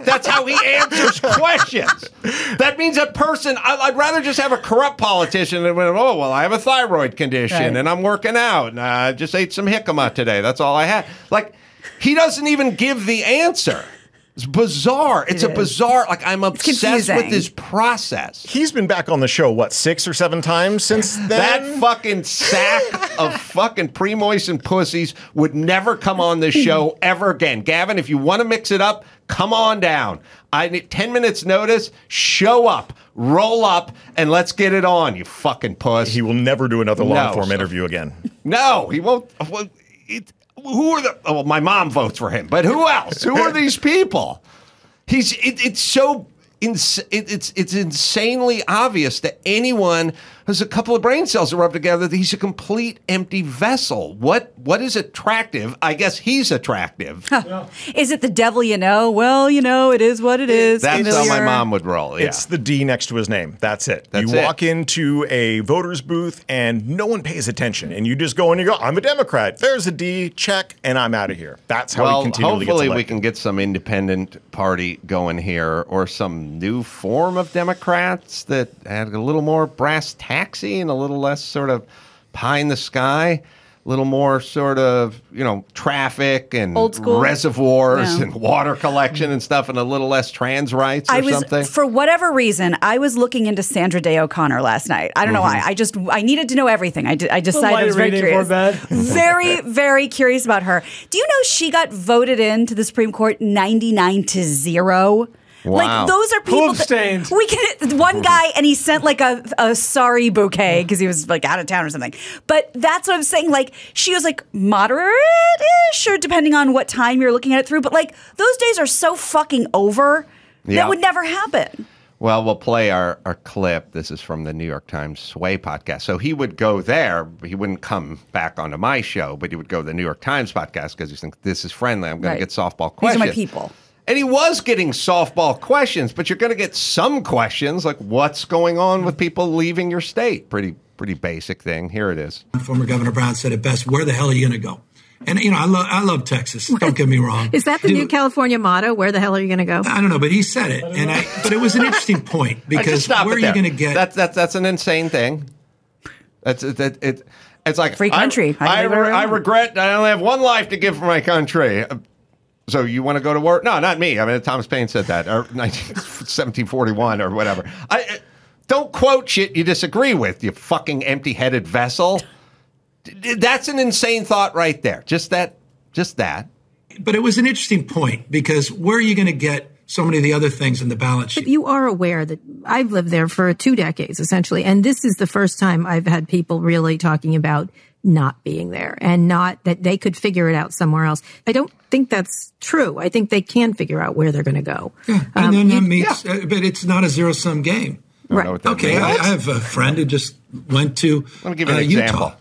That's how he answers questions. That means a person, I'd rather just have a corrupt politician that went, oh, well, I have a thyroid condition and I'm working out and I just ate some jicama today. That's all I had. Like, he doesn't even give the answer. It's bizarre. It's a bizarre, like, I'm obsessed with this process. He's been back on the show, what, 6 or 7 times since then? That fucking sack of fucking pre-moistened pussies would never come on this show ever again. Gavin, if you want to mix it up, come on down. I need 10 minutes notice. Show up, roll up, and let's get it on, you fucking puss. He will never do another long-form interview again. No, he won't. Who are the? Oh, my mom votes for him, but who else? Who are these people? It's insanely obvious to anyone who's a couple of brain cells that rub together that he's a complete empty vessel. What is attractive? I guess he's attractive. Huh. Is it the devil you know? Well, you know, it is what it is. That's how my mom would roll. Yeah. It's the D next to his name. That's it. You walk into a voter's booth and no one pays attention. And you just go and you go, I'm a Democrat. There's a D, check, and I'm out of here. That's how he continually gets elected. Hopefully we can get some independent party going here, or some new form of Democrats that had a little more brass taxi and a little less sort of pie in the sky, a little more sort of, traffic and old school reservoirs and water collection and stuff, and a little less trans rights or something. For whatever reason, I was looking into Sandra Day O'Connor last night. I don't know why. I needed to know everything. I decided I was very curious. Very, very curious about her. Do you know she got voted into the Supreme Court 99-0? Wow. Like, those are people that we can, one guy, and he sent like a sorry bouquet because he was like out of town or something. But that's what I'm saying. Like, she was like moderate-ish, or depending on what time you're looking at it through. But like, those days are so fucking over. That would never happen. Well, we'll play our clip. This is from the New York Times Sway podcast. So he would go there. He wouldn't come back onto my show, but he would go to the New York Times podcast because he thinks, this is friendly. I'm going to get softball questions. These are my people. And he was getting softball questions, but you're going to get some questions like, what's going on with people leaving your state? Pretty basic thing. Here it is. Former Governor Brown said it best, where the hell are you going to go? And, I love Texas. Don't get me wrong. Is that the new California motto? Where the hell are you going to go? I don't know, but he said it. But it was an interesting point, because where are you going to get? That's an insane thing. It's like free country. I regret I only have one life to give for my country. So you want to go to war? No, not me. I mean, Thomas Paine said that, or 1741 or whatever. Don't quote shit you disagree with, you fucking empty-headed vessel. That's an insane thought right there. Just that. But it was an interesting point, because where are you going to get so many of the other things in the balance sheet? But you are aware that I've lived there for 2 decades, essentially, and this is the first time I've had people really talking about not being there, and not that they could figure it out somewhere else. I don't think that's true. I think they can figure out where they're going to go. Yeah. And then that means, but it's not a zero-sum game. Right. Okay, I have a friend who just went to Let me give you an example.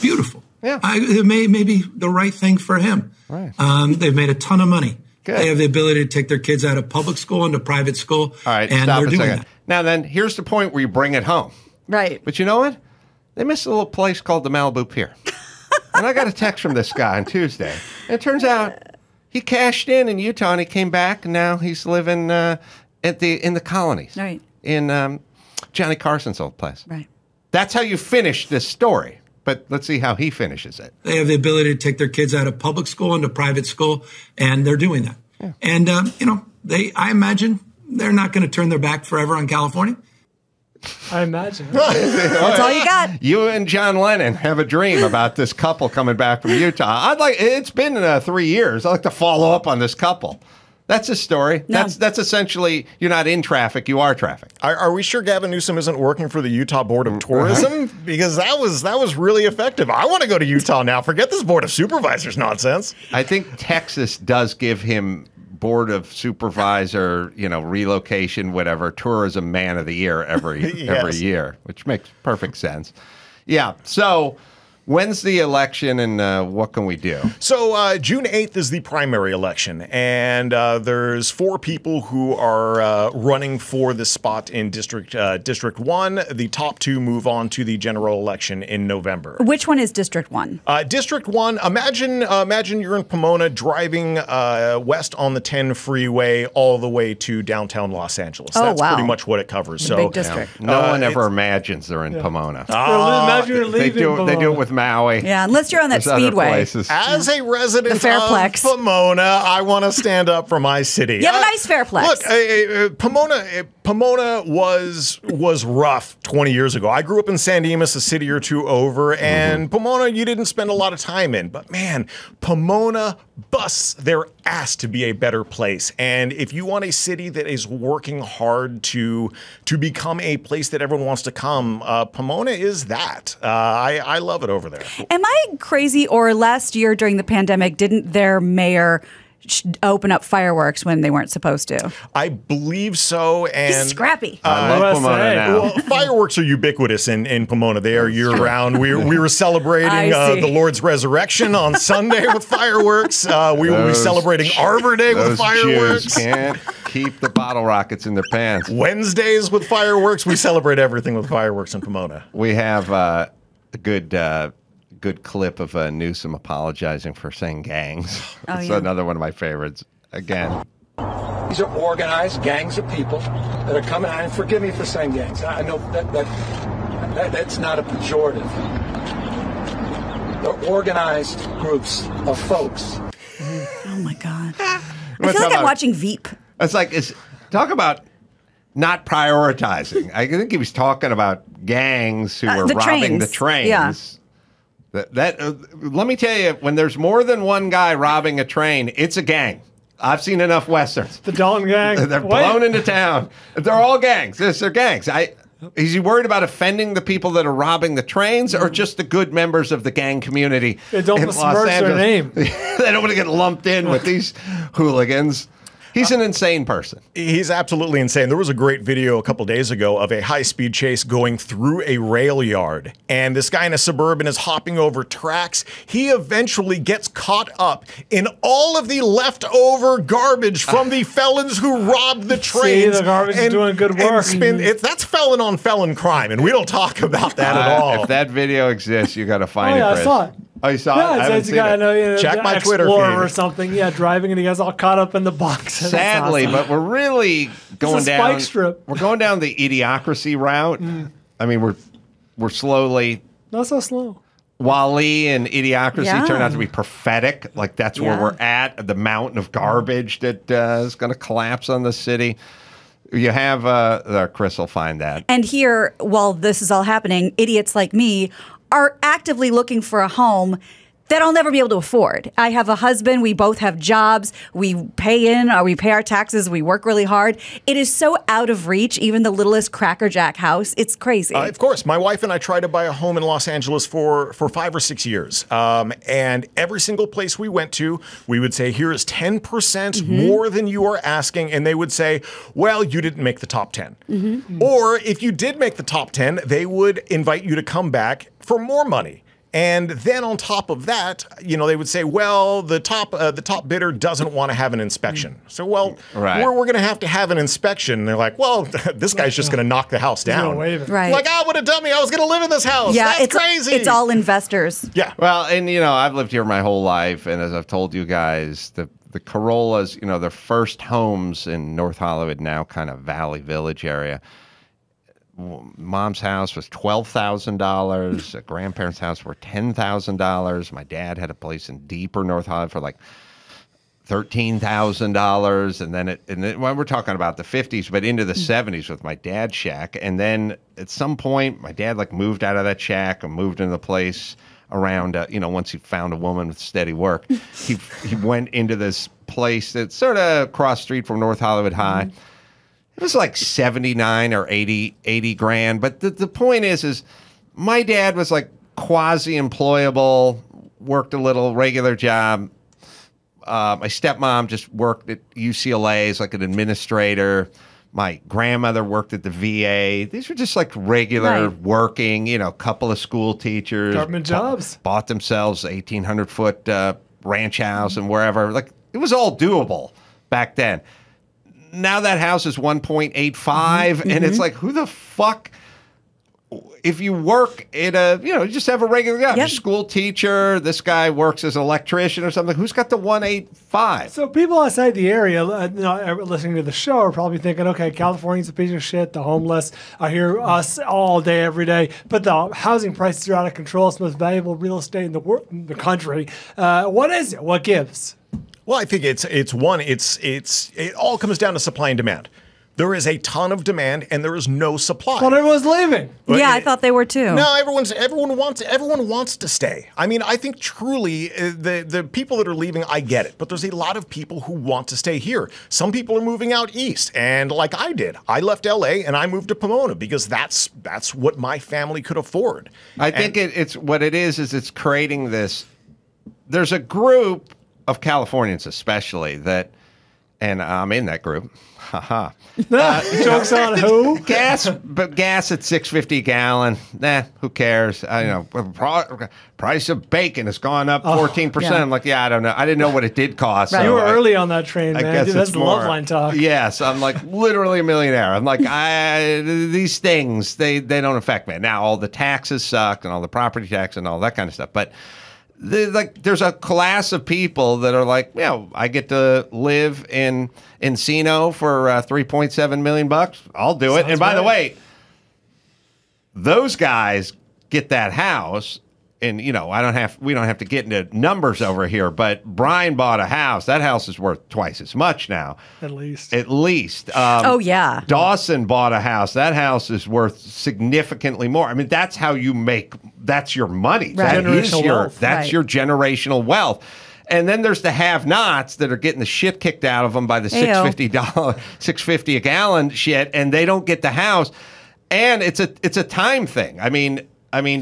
Beautiful. Yeah. It may be the right thing for him. Right. They've made a ton of money. Good. They have the ability to take their kids out of public school into private school. All right, and stop they're a doing second. that. Now then, here's the point where you bring it home. Right. But you know what? They missed a little place called the Malibu Pier. And I got a text from this guy on Tuesday. And it turns out he cashed in Utah, and he came back, and now he's living in the colonies. Right. In Johnny Carson's old place. Right. That's how you finish this story. But let's see how he finishes it. They have the ability to take their kids out of public school into private school, and they're doing that. Yeah. And, I imagine they're not going to turn their back forever on California. I imagine. That's all you got. You and John Lennon have a dream about this couple coming back from Utah. It's been 3 years. I'd like to follow up on this couple. That's a story. No. That's essentially, you're not in traffic, you are traffic. Are we sure Gavin Newsom isn't working for the Utah Board of Tourism? Because that was really effective. I want to go to Utah now. Forget this Board of Supervisors nonsense. I think Texas does give him Board of Supervisor, relocation, whatever, tourism man of the year every year, which makes perfect sense. Yeah. So when's the election and what can we do? So June 8th is the primary election, and there's 4 people who are running for the spot in District 1. The top 2 move on to the general election in November. Which one is District 1? District 1, imagine you're in Pomona driving west on the 10 freeway all the way to downtown Los Angeles. Oh, That's wow. pretty much what it covers. The big district. No one ever imagines they're in Pomona. Imagine you're They leaving do it with Maui. Yeah, unless you're on that There's other speedway. places. As a resident The Fairplex. of Pomona, I want to stand up for my city. You have a nice Fairplex. Look, Pomona was rough 20 years ago. I grew up in San Dimas, a city or two over, and Pomona you didn't spend a lot of time in. But man, Pomona busts their ass to be a better place. And if you want a city that is working hard to become a place that everyone wants to come, Pomona is that. I love it over there. Am I crazy, or last year during the pandemic, didn't their mayor open up fireworks when they weren't supposed to? I believe so. And He's scrappy. I love Pomona now. Well, fireworks are ubiquitous in Pomona. They are year-round. We were celebrating the Lord's resurrection on Sunday with fireworks. We will be celebrating Arbor Day with fireworks. Jews can't keep the bottle rockets in their pants. Wednesdays with fireworks. We celebrate everything with fireworks in Pomona. We have a good clip of Newsom apologizing for saying gangs. It's another one of my favorites. Again. These are organized gangs of people that are coming out, and forgive me for saying gangs. I know that's not a pejorative. They're organized groups of folks. Oh my God. I feel like I'm watching Veep. It's like, talk about not prioritizing. I think he was talking about gangs who were robbing the trains. Yeah. Let me tell you, when there's more than one guy robbing a train, it's a gang. I've seen enough westerns. The Dalton gang. They're blown into town. They're all gangs. They're gangs. Is he worried about offending the people that are robbing the trains, or just the good members of the gang community? They don't besmirch their name. They don't want to get lumped in with these hooligans. He's an insane person. He's absolutely insane. There was a great video a couple days ago of a high-speed chase going through a rail yard, and this guy in a Suburban is hopping over tracks. He eventually gets caught up in all of the leftover garbage from the felons who robbed the trains. See, the garbage is doing good work. That's felon on felon crime, and we don't talk about that at all. If that video exists, you got to find it, Chris. I saw it. Oh, you saw it? I haven't seen it. Check my Twitter Explorer feed. or something. Yeah, driving, and he gets all caught up in the box. Sadly, but we're really going down. Spike strip. We're going down the idiocracy route. I mean, we're slowly. Not so slow. Wall-E and Idiocracy turned out to be prophetic. Like, that's where we're at. The mountain of garbage that is going to collapse on the city. You have Chris will find that. And here, while this is all happening, idiots like me are actively looking for a home that I'll never be able to afford. I have a husband. We both have jobs. We pay our taxes. We work really hard. It is so out of reach, even the littlest Cracker Jack house. It's crazy. Of course. My wife and I tried to buy a home in Los Angeles for 5 or 6 years. And every single place we went to, we would say, here is 10% more than you are asking. And they would say, well, you didn't make the top 10. Or if you did make the top 10, they would invite you to come back for more money. And then on top of that, they would say, well, the top bidder doesn't want to have an inspection. So, we're going to have an inspection. And they're like, well, this guy's just going to knock the house down. Right. Like, what a dummy. I was going to live in this house. Yeah, That's crazy. It's all investors. Yeah. Well, and, I've lived here my whole life. And as I've told you guys, the Carollas, their first homes in North Hollywood, now kind of Valley Village area. Mom's house was $12,000. Grandparents' house were $10,000. My dad had a place in deeper North Hollywood for like $13,000. And then we're talking about the 50s, but into the 70s with my dad's shack. And then at some point, my dad moved out of that shack and moved into the place around, once he found a woman with steady work, he went into this place that's sort of across street from North Hollywood High. It was like 79 or 80 grand. But the point is my dad was like quasi-employable, worked a little regular job. My stepmom just worked at UCLA as like an administrator. My grandmother worked at the VA. These were just like regular working, couple of school teachers. Government jobs. Bought themselves 1,800-foot ranch house and wherever. Like, it was all doable back then. Now that house is 1.85, and it's like, who the fuck? If you work at just have a regular job, you're a school teacher, this guy works as an electrician or something, who's got the 1.85? So people outside the area listening to the show are probably thinking, okay, California's a piece of shit, the homeless are here us all day, every day, but the housing prices are out of control. It's the most valuable real estate in the country. What is it? What gives? Well, I think it all comes down to supply and demand. There is a ton of demand and there is no supply. Well, everyone's leaving. Yeah, I thought they were too. No, everyone wants to stay. I mean, I think truly the people that are leaving, I get it, but there's a lot of people who want to stay here. Some people are moving out east, and like I did, I left LA and I moved to Pomona because that's what my family could afford. I think it's what it is it's creating this. There's a group of Californians, especially that, and I'm in that group. Haha. Jokes on who? Gas at $6.50 a gallon. Nah, who cares? Price of bacon has gone up 14%. Yeah. I'm like, I don't know. I didn't know what it did cost. Right. So You were early on that train, man. Dude, that's the love line talk. Yes, I'm like literally a millionaire. I'm like, these things, they don't affect me. Now, all the taxes suck and all the property tax and all that kind of stuff. But there's a class of people that are like, I get to live in Encino for $3.7 million. I'll do it. And by the way, those guys get that house, and we don't have to get into numbers over here. But Brian bought a house. That house is worth twice as much now. At least. Oh yeah. Dawson bought a house. That house is worth significantly more. I mean, that's how you make. That's your money. Right. That's your generational wealth. And then there's the have-nots that are getting the shit kicked out of them by the $6.50 a gallon shit, and they don't get the house. And it's a time thing. I mean,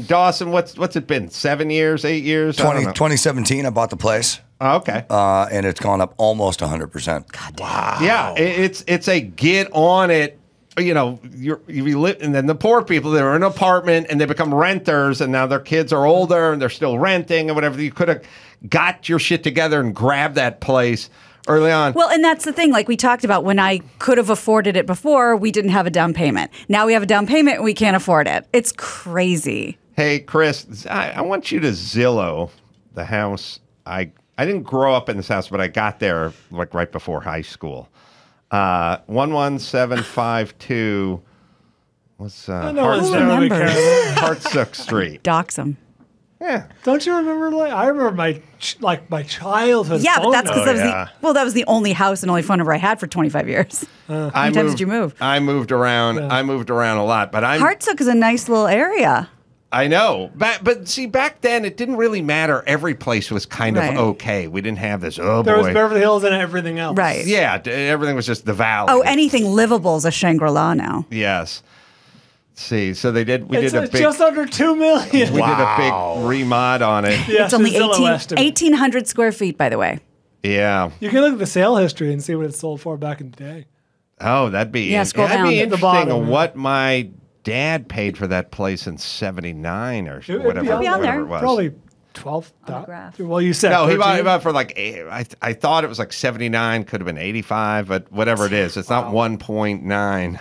Dawson, what's it been? 7 years, 8 years? 2017, I bought the place. Oh, okay. And it's gone up almost 100%. God damn. Wow. Yeah, it's a get on it. You live, and then the poor people that are in an apartment and they become renters, and now their kids are older and they're still renting or whatever. You could have got your shit together and grabbed that place early on. Well, and that's the thing. Like we talked about, when I could have afforded it before, we didn't have a down payment. Now we have a down payment and we can't afford it. It's crazy. Hey, Chris, I want you to Zillow the house. I didn't grow up in this house, but I got there like right before high school. 11752 was Hartsook Street. Dox them. Yeah. Don't you remember? I remember my childhood. Yeah, but that's because that was the only house and only phone number I had for 25 years. How many times did you move? I moved around. Yeah. I moved around a lot, but Hartsook is a nice little area. I know, but see, back then it didn't really matter. Every place was kind of okay. We didn't have this. There was Beverly Hills and everything else. Right. Yeah, everything was just the valley. Oh, anything livable is a Shangri-La now. Yes. Let's see, so we did just under $2 million. We did a big remod on it. It's only 1,800 square feet, by the way. Yeah. You can look at the sale history and see what it sold for back in the day. Oh, that'd be scroll down. That'd be interesting. Bottom, what my dad paid for that place in '79 or whatever it was. Probably 12. Well, you said no. He bought for like I thought it was like 79. Could have been 85, but whatever it is, it's not 1.9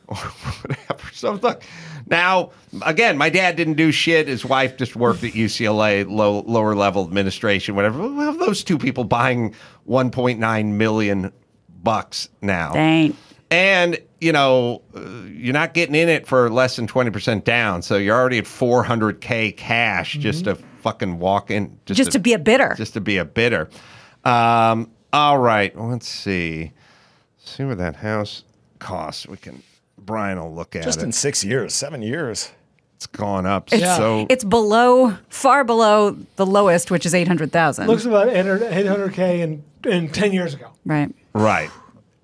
or whatever. So look, now again, my dad didn't do shit. His wife just worked at UCLA, lower level administration, whatever. We'll have those two people buying $1.9 million now. Dang. And, you're not getting in it for less than 20% down. So you're already at $400K cash just to fucking walk in. Just to be a bidder. Just to be a bidder. All right. Let's see. See what that house costs. Brian will look at it. Just in 6 years, 7 years. It's gone up It's far below the lowest, which is 800,000. Looks about 800K in 10 years ago. Right. Right.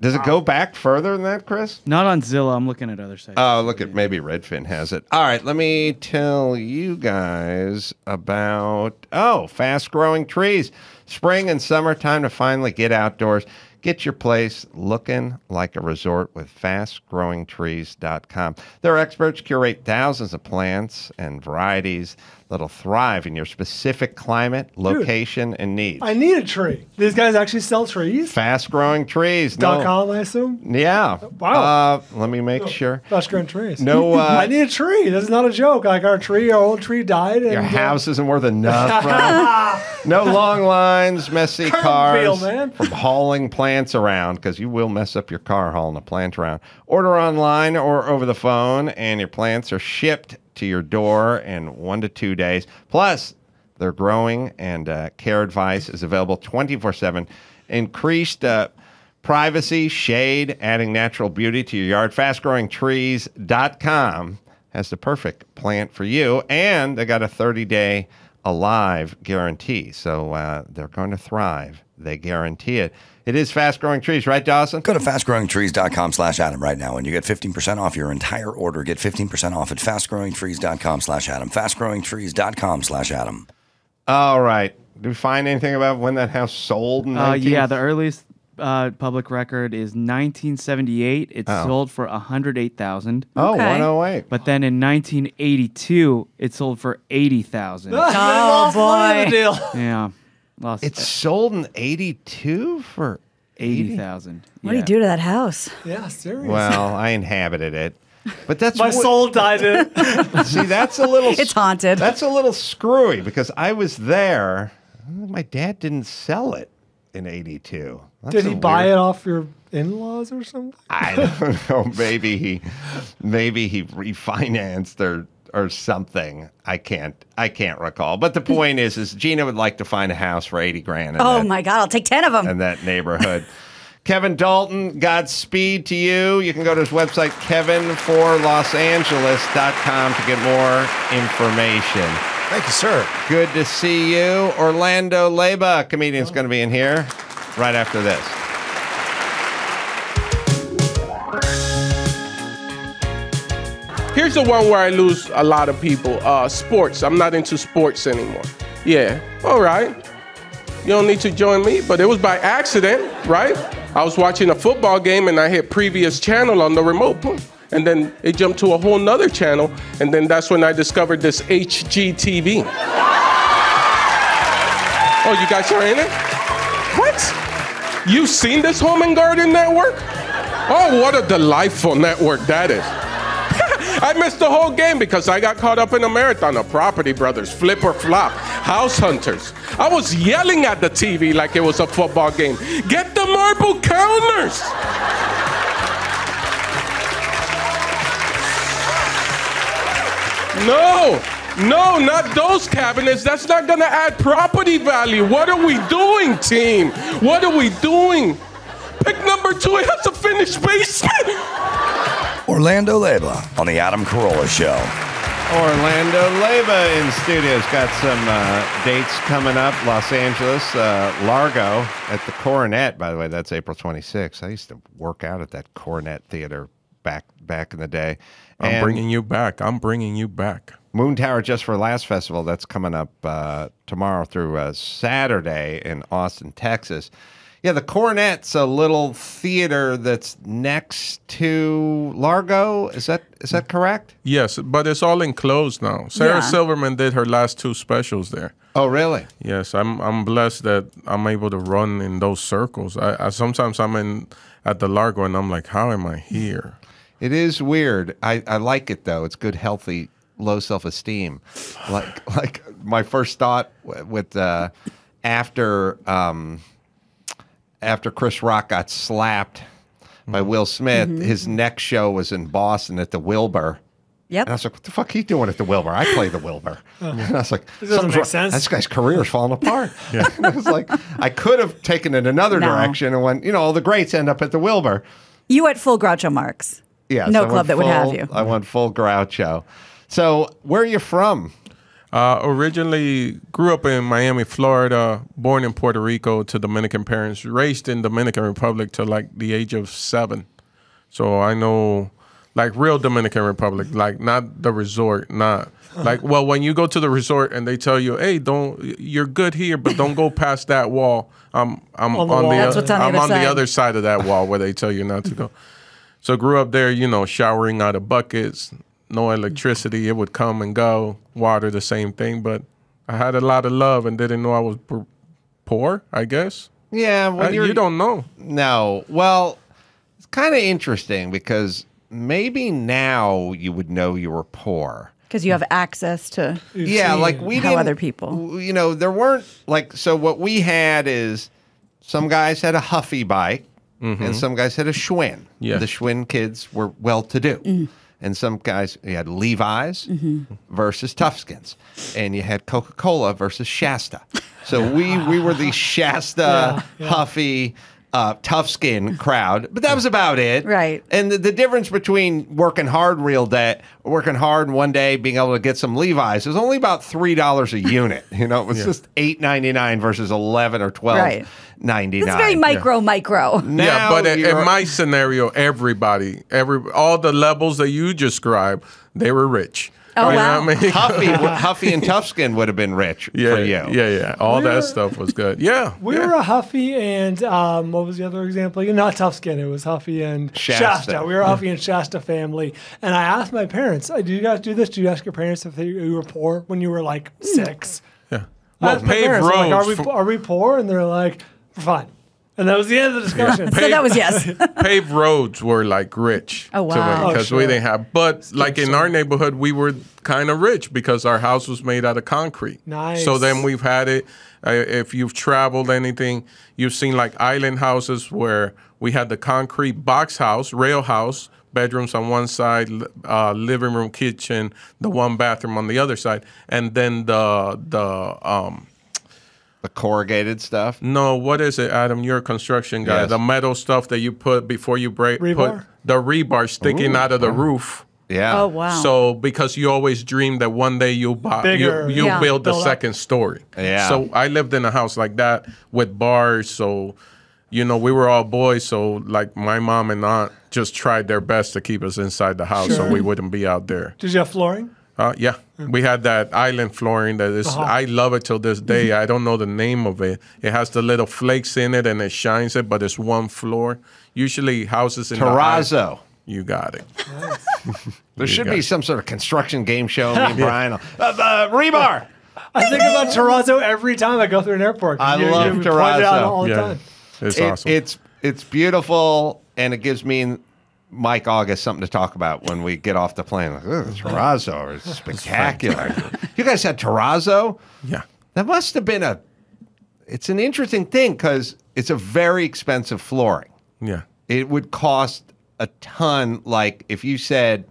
Does it go back further than that, Chris? Not on Zillow. I'm looking at other sites. Oh, look at maybe Redfin has it. All right, let me tell you guys about fast-growing trees. Spring and summertime to finally get outdoors. Get your place looking like a resort with fastgrowingtrees.com. Their experts curate thousands of plants and varieties that'll thrive in your specific climate, location, and needs. I need a tree. These guys actually sell trees? Fastgrowingtrees.com, I assume? Yeah. Wow. Let me make sure. Fast-growing trees. No. I need a tree. That's not a joke. Like our old tree died. And, Your house isn't worth enough, right? No long lines, messy cars man. from hauling plants around, because you will mess up your car hauling a plant around. Order online or over the phone, and your plants are shipped to your door in 1 to 2 days. Plus, they're growing, and care advice is available 24/7. Increased privacy, shade, adding natural beauty to your yard. FastGrowingTrees.com has the perfect plant for you, and they got a 30-day alive guarantee. So they're going to thrive. They guarantee it. It is Fast Growing Trees, right, Dawson? Go to fastgrowingtrees.com/Adam right now, and you get 15% off your entire order. Get 15% off at fastgrowingtrees.com/Adam. Fastgrowingtrees.com/Adam. All right. Did we find anything about when that house sold? In Yeah, the earliest public record is 1978. It sold for $108,000. Oh, 108. But then in 1982, it sold for $80,000. Oh, boy. Yeah. It sold in 82 for $80,000. What do you do to that house? Yeah, seriously. Well, I inhabited it. But that's my soul died in it. See, that's a little... It's haunted. That's a little screwy, because I was there. My dad didn't sell it in 82. Did he buy it off your in-laws or something? I don't know. Maybe he refinanced or something. I can't recall. But the point is Gina would like to find a house for $80,000. Oh my God, I'll take 10 of them. In that neighborhood. Kevin Dalton, Godspeed to you. You can go to his website, kevinforlosangeles.com, to get more information. Thank you, sir. Good to see you. Orlando Leyba, comedian's going to be in here right after this. Here's the one where I lose a lot of people. Sports. I'm not into sports anymore. Yeah. All right. You don't need to join me, but it was by accident, right? I was watching a football game and I hit previous channel on the remote. And then it jumped to a whole nother channel. And then that's when I discovered this HGTV. Oh, you guys are in it? What? You've seen this Home and Garden Network? Oh, what a delightful network that is. I missed the whole game because I got caught up in a marathon of Property Brothers, Flip or Flop, House Hunters. I was yelling at the TV like it was a football game. Get the marble counters! No, not those cabinets. That's not gonna add property value. What are we doing, team? What are we doing? Pick number 2, it has a finished basement. Orlando Leyba on the Adam Carolla Show. Orlando Leyba in studios. Got some dates coming up. Los Angeles, Largo at the Coronet. By the way, that's April 26th. I used to work out at that Coronet Theater back in the day. I'm bringing you back. Moon Tower Just for Last Festival. That's coming up tomorrow through Saturday in Austin, Texas. Yeah, the Coronet's a little theater that's next to Largo. Is that correct? Yes, but it's all enclosed now. Sarah Silverman did her last 2 specials there. Oh, really? Yes, I'm blessed that I'm able to run in those circles. I sometimes I'm at the Largo and I'm like, how am I here? It is weird. I like it though. It's good, healthy, low self-esteem. Like my first thought with after Chris Rock got slapped by Will Smith, his next show was in Boston at the Wilbur. Yep. And I was like, what the fuck are you doing at the Wilbur? I play the Wilbur. And I was like, this doesn't make sense. This guy's career is falling apart. And I was like, I could have taken it another direction and went, all the greats end up at the Wilbur. You went full Groucho Marx. Yes, no club that would have you. I went full Groucho. So where are you from? Originally grew up in Miami, Florida, born in Puerto Rico to Dominican parents, raised in Dominican Republic till like the age of 7. So I know like real Dominican Republic, like not the resort, not like, well, when you go to the resort and they tell you, hey, you're good here, but don't go past that wall. I'm on the other side of that wall where they tell you not to go. So grew up there, showering out of buckets, no electricity. It would come and go. Water, the same thing. But I had a lot of love and didn't know I was poor, I guess. Yeah. You don't know. No. Well, it's kind of interesting because maybe now you would know you were poor. Because you have access to like we how didn't, other people. There weren't so what we had is some guys had a Huffy bike and some guys had a Schwinn. Yeah. The Schwinn kids were well-to-do. And some guys, you had Levi's versus Toughskins. And you had Coca-Cola versus Shasta. So we were the Shasta, Huffy, Toughskin crowd, but that was about it. Right. And the difference between working hard one day, being able to get some Levi's is only about $3 a unit. It was just $8.99 versus $11 or $12.99. It's very micro. Now but in my scenario, all the levels that you described, they were rich. Oh, wow. Huffy and Toughskin would have been rich for you. Yeah. All that stuff was good. Yeah. We were a Huffy and what was the other example? Not Toughskin. It was Huffy and Shasta. We were a Huffy and Shasta family. And I asked my parents, do you guys do this? Do you ask your parents if you were poor when you were like 6? Yeah. Well, paved roads. Are we poor? And they're like, we're fine. And that was the end of the discussion. So that was yes. Paved roads were like rich. Oh, wow. Because we didn't have, but like in our neighborhood, we were kind of rich because our house was made out of concrete. Nice. So then we've had it. If you've traveled anything, you've seen like island houses where we had the concrete box house, rail house, bedrooms on one side, living room, kitchen, the one bathroom on the other side, and then the corrugated stuff? No, what is it, Adam? You're a construction guy. Yes. The metal stuff that you put before you break. Rebar? Put the rebar sticking out of the roof. Yeah. Oh, wow. So because you always dream that one day you'll build the second story. Yeah. So I lived in a house like that with bars. So, we were all boys. So like my mom and aunt just tried their best to keep us inside the house so we wouldn't be out there. Did you have flooring? Yeah, we had that island flooring that is, I love it till this day. I don't know the name of it. It has the little flakes in it and it shines it, but it's one floor. Usually houses in Terrazzo. You got it. Nice. There should be some sort of construction game show. Me and Brian. Rebar. I think about Terrazzo every time I go through an airport. I love Terrazzo. Point it out all the time. It's awesome. It's beautiful, and it gives me and Mike August something to talk about when we get off the plane. Like, Terrazzo is spectacular. You guys had Terrazzo? Yeah. That must have been it's an interesting thing because it's a very expensive flooring. Yeah. It would cost a ton. Like if you said,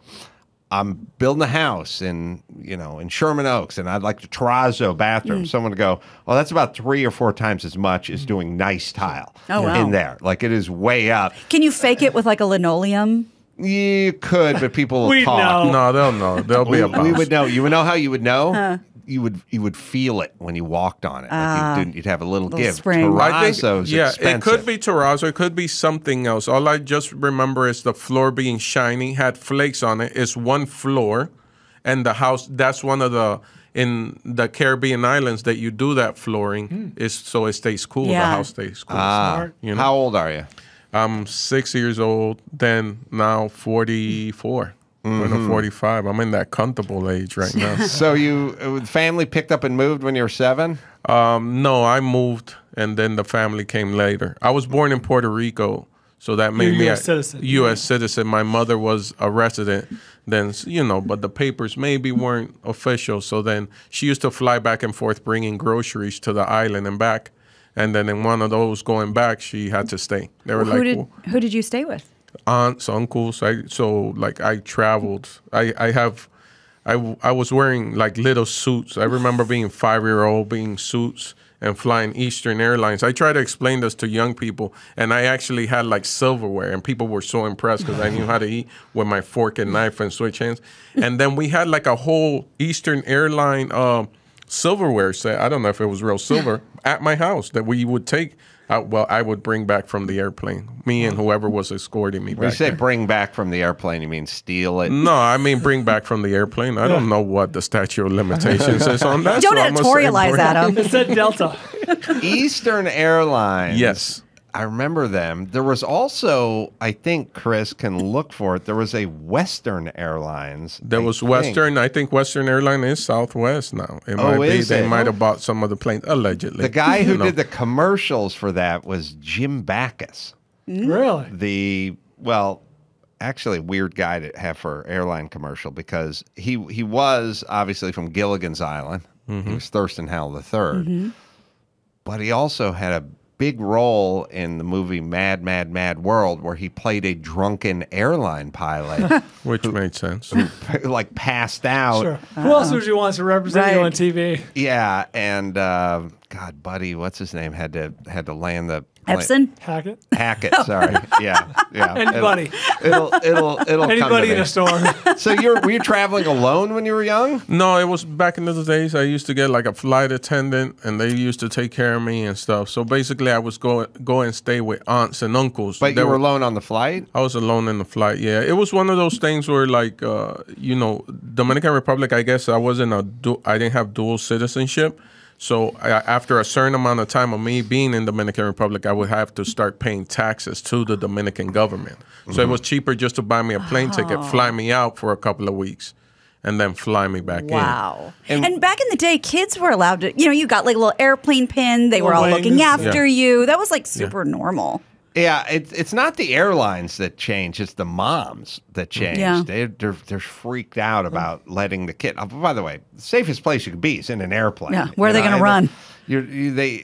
I'm building a house in Sherman Oaks and I'd like the Terrazzo bathroom. Someone would go, well, that's about 3 or 4 times as much as doing nice tile in there. Like it is way up. Can you fake it with like a linoleum? You could, but people will talk. know. No, they'll know. There'll be a bounce. We would know. You would know how you would know? You would feel it when you walked on it. Like you'd have a little give. spring. Terrazzo's expensive. It could be Terrazzo. It could be something else. All I just remember is the floor being shiny, had flakes on it. It's one floor, and the house. That's one of in the Caribbean islands that you do that flooring is so it stays cool. Yeah. The house stays cool. Smart. How old are you? I'm 6 years old. Then now 44. Going to 45. I'm in that comfortable age right now. So you family picked up and moved when you were 7? No, I moved, and then the family came later. I was born in Puerto Rico, so that made me a citizen. U.S. citizen. My mother was a resident. Then, but the papers maybe weren't official. So then she used to fly back and forth bringing groceries to the island and back. And then in one of those going back, she had to stay. They were Who did you stay with? Aunts, uncles. I traveled. I was wearing like little suits. I remember being 5-year-old being suits and flying Eastern Airlines. I try to explain this to young people, and I actually had like silverware, and people were so impressed because I knew how to eat with my fork and knife and switch hands. And then we had like a whole Eastern Airline silverware set. I don't know if it was real silver at my house that we would take. I would bring back from the airplane. Me and whoever was escorting me back. When you say there. bring back from the airplane, you mean steal it? No, I mean bring back from the airplane. I don't know what the statute of limitations is on that. Don't so I'm gonna say editorialize, Adam. It said Delta. Eastern Airlines. Yes. I remember them. There was also, I think Chris can look for it. There was a Western Airlines. There was Western. I think Western Airline is Southwest now. It might be. They might have bought some of the planes, allegedly. The guy who did the commercials for that was Jim Backus. Really? Actually, weird guy to have for airline commercial because he was obviously from Gilligan's Island. He was Thurston Howell III. But he also had a big role in the movie Mad, Mad, Mad World, where he played a drunken airline pilot. Which made sense. Who, like, passed out. Sure. Who else would you want to represent you on TV? Yeah, and God, buddy, what's his name? Had to land the Epson? Hackett, sorry. Yeah. Anybody. It'll Anybody come to in me. a storm. So were you traveling alone when you were young? No, it was back in the days. I used to get like a flight attendant, and they used to take care of me and stuff. So basically, I was go and stay with aunts and uncles. But you were alone on the flight? I was alone in the flight. Yeah, it was one of those things where, like, Dominican Republic. I guess I didn't have dual citizenship. So after a certain amount of time of me being in Dominican Republic, I would have to start paying taxes to the Dominican government. So it was cheaper just to buy me a plane ticket, fly me out for a couple of weeks, and then fly me back in. Wow. And back in the day, kids were allowed to, you got like a little airplane pin. They were all looking after you. That was like super normal. Yeah, it's not the airlines that change; it's the moms that change. Yeah. They're freaked out about letting the kid. By the way, the safest place you could be is in an airplane. Yeah, where are they going to run?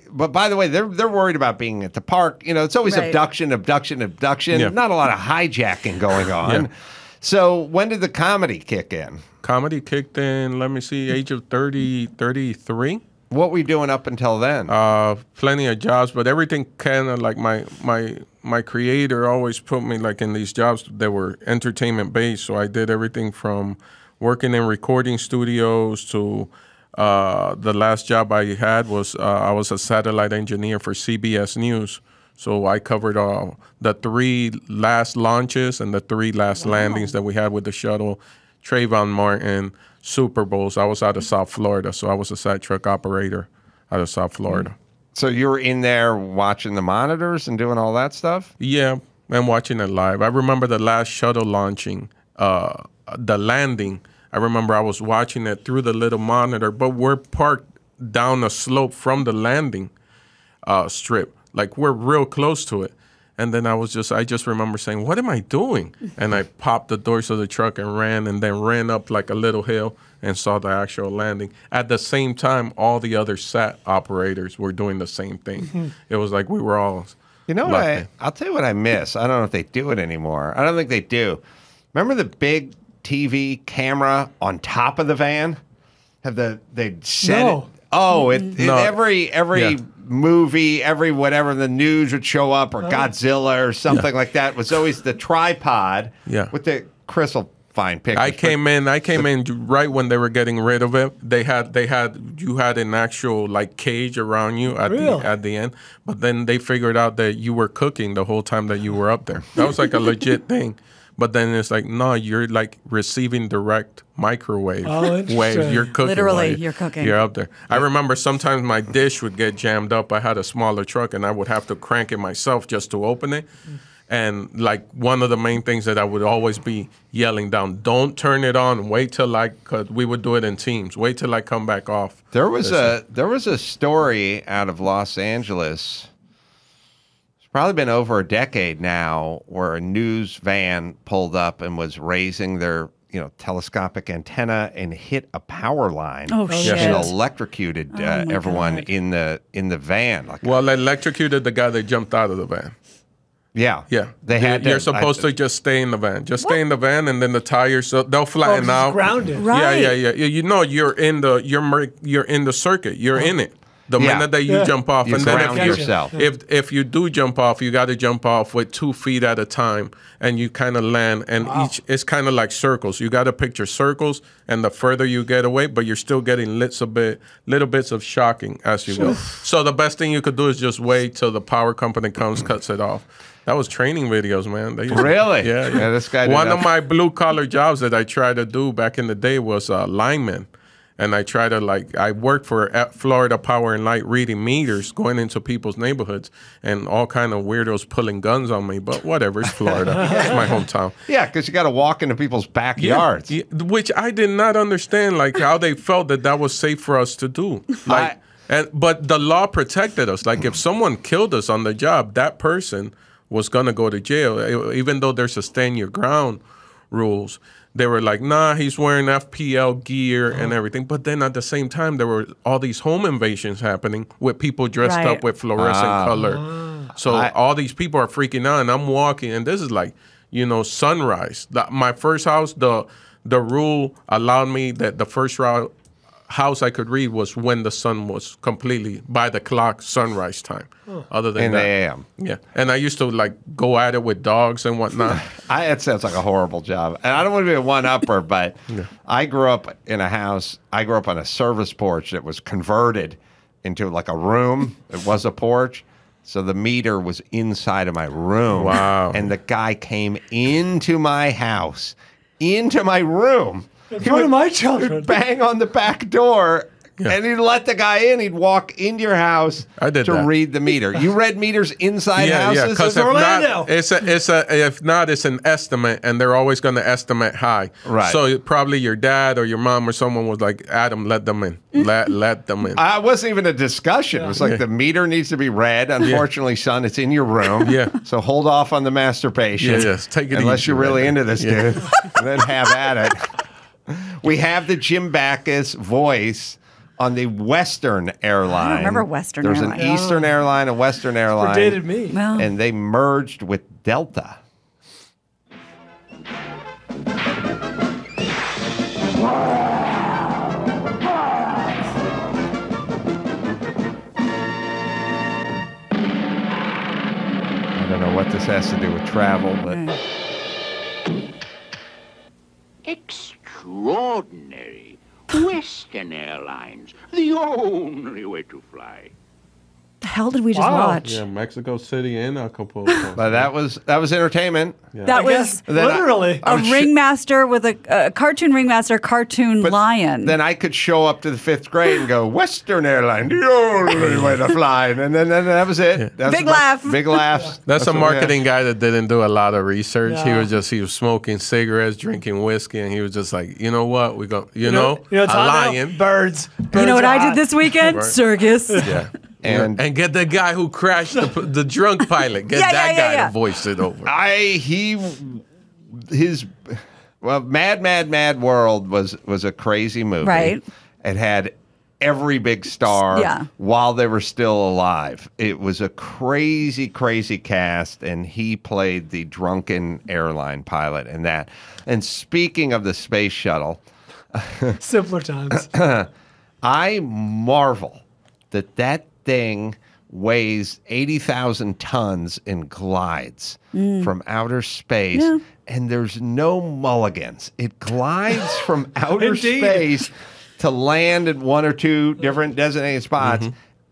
But by the way, they're worried about being at the park. It's always abduction. Yeah. Not a lot of hijacking going on. Yeah. So when did the comedy kick in? Comedy kicked in. Let me see, age of 33. What were you doing up until then? Plenty of jobs, but everything kind of like my creator always put me like in these jobs that were entertainment based. So I did everything from working in recording studios to the last job I had was I was a satellite engineer for CBS News. So I covered the 3 last launches and the 3 last landings that we had with the shuttle, Trayvon Martin, Super Bowls. I was out of South Florida, so I was a side truck operator out of South Florida. So you were in there watching the monitors and doing all that stuff? Yeah, and watching it live. I remember the last shuttle launching, the landing. I remember I was watching it through the little monitor, but we're parked down a slope from the landing strip. Like, we're real close to it. And then I just remember saying, what am I doing? And I popped the doors of the truck and then ran up like a little hill and saw the actual landing. At the same time, all the other sat operators were doing the same thing. It was like we were all I'll tell you what I miss. I don't know if they do it anymore. I don't think they do. Remember the big TV camera on top of the van? They'd set it? Oh, every movie, every whatever, the news would show up, or Godzilla or something like that. It was always the tripod with the crystal fine pictures. I came in right when they were getting rid of it. You had an actual like cage around you at the end, but then they figured out that you were cooking the whole time that you were up there. That was like a legit thing. But then it's like, no, you're like receiving direct microwave waves. You're cooking. Literally, you're cooking. You're up there. I remember sometimes my dish would get jammed up. I had a smaller truck, and I would have to crank it myself just to open it. And like one of the main things that I would always be yelling down, don't turn it on. Wait till cause we would do it in teams. Wait till I come back off. There was a story out of Los Angeles. Probably been over a decade now, where a news van pulled up and was raising their telescopic antenna and hit a power line. Oh shit! And electrocuted everyone in the van. Well, electrocuted the guy that jumped out of the van. Yeah. You're supposed to just stay in the van. Just stay in the van, and then the tires they'll flatten out. Grounded. Right. Yeah. You're in the circuit. You're in it. The minute that you jump off, you and then ground yourself. If you do jump off, you got to jump off with 2 feet at a time, and you kind of land. And it's kind of like circles. You got to picture circles, and the further you get away, but you're still getting little bits of shocking as you go. So the best thing you could do is just wait till the power company comes, cuts it off. That was training videos, man. Really? Yeah. This guy. One of my blue collar jobs that I tried to do back in the day was lineman. And I try to I worked for Florida Power and Light reading meters, going into people's neighborhoods, and all kind of weirdos pulling guns on me. But whatever, it's Florida. It's my hometown. Yeah, because you got to walk into people's backyards. Yeah, which I did not understand, how they felt that was safe for us to do. But the law protected us. Like if someone killed us on the job, that person was gonna go to jail, even though there's a stand your ground rules. They were like, nah, he's wearing FPL gear and everything. But then at the same time, there were all these home invasions happening with people dressed up with fluorescent color. So all these people are freaking out, and I'm walking, and this is sunrise. My first house, the rule allowed me that the first house I could read was when the sun was completely by the clock sunrise time. Other than that, a.m. Yeah, and I used to go at it with dogs and whatnot. It sounds like a horrible job, and I don't want to be a one-upper, but I grew up in a house. I grew up on a service porch that was converted into a room. It was a porch, so the meter was inside of my room. Wow! And the guy came into my house, into my room. In front of my children. He'd bang on the back door, and he'd let the guy in. He'd walk into your house to read the meter. You read meters inside houses? Yeah, because if not, it's an estimate, and they're always going to estimate high. Right. So probably your dad or your mom or someone was like, Adam, let them in. Let them in. It wasn't even a discussion. It was like the meter needs to be read. Unfortunately, son, it's in your room. Yeah. So hold off on the masturbation. Yes, take it unless easy, you're really right? into this dude. And then have at it. We have the Jim Backus voice on the Western airline. I don't remember Western There's Airline. an Eastern airline, a Western airline. Predated me. Well. And they merged with Delta. I don't know what this has to do with travel, but... Extraordinary. Western Airlines, the only way to fly. The hell did we just watch? Yeah, Mexico City and Acapulco. But that was entertainment. Yeah. That was literally a ringmaster with a cartoon ringmaster, cartoon lion. Then I could show up to the 5th grade and go, Western Airline, the only way to fly. And then that was it. Yeah. That was Big laugh. Big laughs. That's a marketing guy that didn't do a lot of research. Yeah. He was smoking cigarettes, drinking whiskey, and he was just like, you know what? We go, a Tom, lion. Birds. You know what I did this? this weekend? Right. Circus. Yeah. And get the guy who crashed the drunk pilot. Get that guy to voice it over. Mad World was a crazy movie. Right. It had every big star while they were still alive. It was a crazy, crazy cast, and he played the drunken airline pilot in that. And speaking of the space shuttle, simpler times. I marvel that thing weighs 80,000 tons and glides from outer space, and there's no mulligans. It glides from outer space to land at 1 or 2 different designated spots,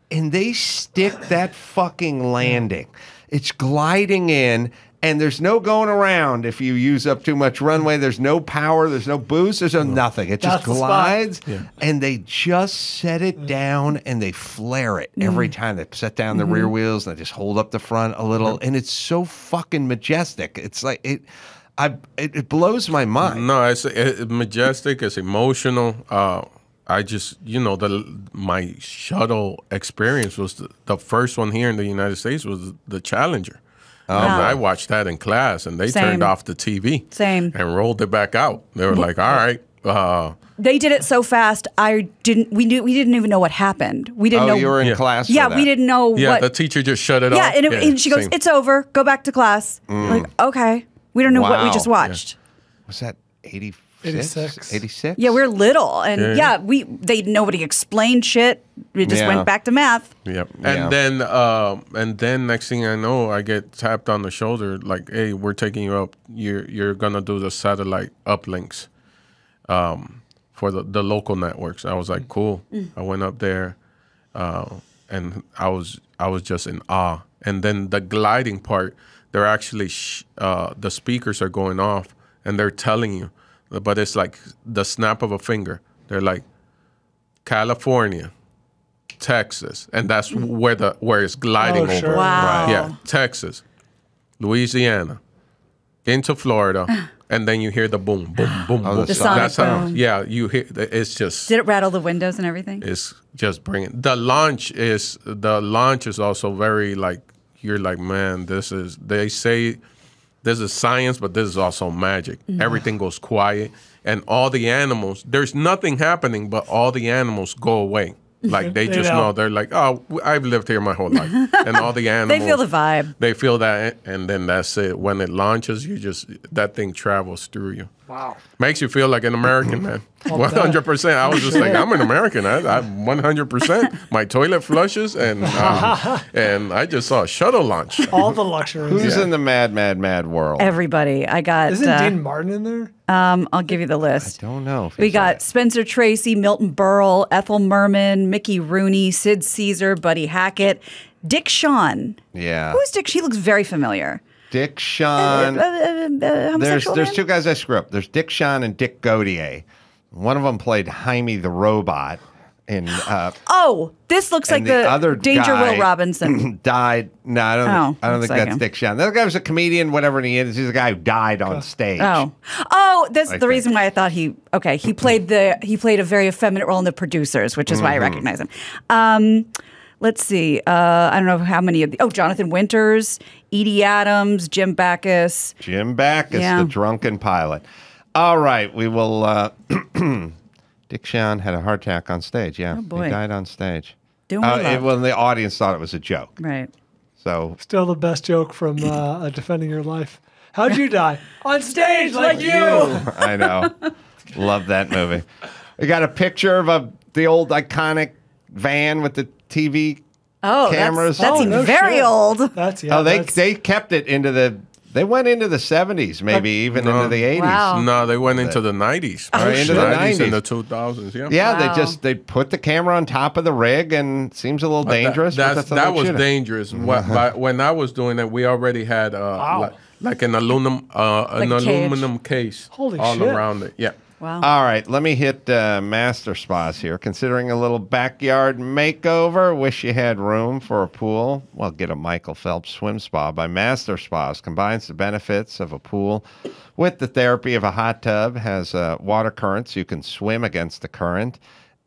and they stick that fucking landing. It's gliding in, and there's no going around if you use up too much runway. There's no power. There's no boost. There's no nothing. It just glides, and they just set it down, and they flare it every time. They set down the rear wheels, and they just hold up the front a little, and it's so fucking majestic. It's like it blows my mind. No, it's majestic. It's emotional. I just, my shuttle experience was the first one here in the United States was the Challenger. I watched that in class, and they turned off the TV and rolled it back out. They were like, "All right." They did it so fast. We didn't even know what happened. We didn't know. You were in class. Yeah, for that. we didn't know. Yeah, what, the teacher just shut it off. Yeah, and she goes, "It's over. Go back to class." Like, okay, we don't know what we just watched. Was that 84? 86. 86? Yeah, we're little, and nobody explained shit. We just went back to math. Yep. And then next thing I know, I get tapped on the shoulder like, "Hey, we're taking you up. You're gonna do the satellite uplinks for the local networks." I was like, "Cool." I went up there, and I was just in awe. And then the gliding part, they're actually the speakers are going off, and they're telling you. But it's like the snap of a finger. They're like California, Texas, and that's where it's gliding over. Sure. Wow. Yeah, Texas, Louisiana, into Florida, and then you hear the boom, boom, boom, boom. The sonic boom. Yeah, you hear. It's just. Did it rattle the windows and everything? It's just bringing. The launch is also very like, you're like, man, they say. This is science, but this is also magic. Everything goes quiet. And all the animals, there's nothing happening, but all the animals go away. Like, they just know. They're like, oh, I've lived here my whole life. And all the animals. They feel the vibe. They feel that, and then that's it. When it launches, that thing travels through you. Wow. Makes you feel like an American, man. 100%. I was just like, I'm an American. I'm 100%. My toilet flushes, and I just saw a shuttle launch. All the luxuries. Who's in the mad world? Everybody. I got. Isn't Dean Martin in there? I'll give you the list. I don't know. We got Spencer Tracy, Milton Berle, Ethel Merman, Mickey Rooney, Sid Caesar, Buddy Hackett, Dick Shawn. Yeah. Who's Dick? He looks very familiar. Dick Shawn. There's two guys I screw up. There's Dick Shawn and Dick Gautier. One of them played Jaime the Robot. And this looks like the other Danger guy Will Robinson died. No, I don't think that's him. Dick Shawn. The other guy was a comedian, whatever he is. He's a guy who died on stage. That's the reason why I thought he played a very effeminate role in The Producers, which is why I recognize him. Let's see. I don't know how many of the. Jonathan Winters, Edie Adams, Jim Backus. Jim Backus, the drunken pilot. All right, we will. Dick Shawn had a heart attack on stage. Yeah, oh boy. He died on stage. Well, the audience thought it was a joke. Right. So still the best joke from Defending Your Life. How'd you die? On stage like you. I know. Love that movie. We got a picture of the old iconic van with the TV cameras. That's very old. They kept it into the. They went into the 70s, maybe even into the 80s. Wow. No, they went into the 90s. Into the 90s and the 2000s. Yeah. Yeah, they put the camera on top of the rig, and it seems a little dangerous. That was dangerous. When I was doing it, we already had like an aluminum case all around it. Yeah. Wow. All right, let me hit Master Spas here. Considering a little backyard makeover, wish you had room for a pool? Well, get a Michael Phelps Swim Spa by Master Spas. Combines the benefits of a pool with the therapy of a hot tub. Has water current, so you can swim against the current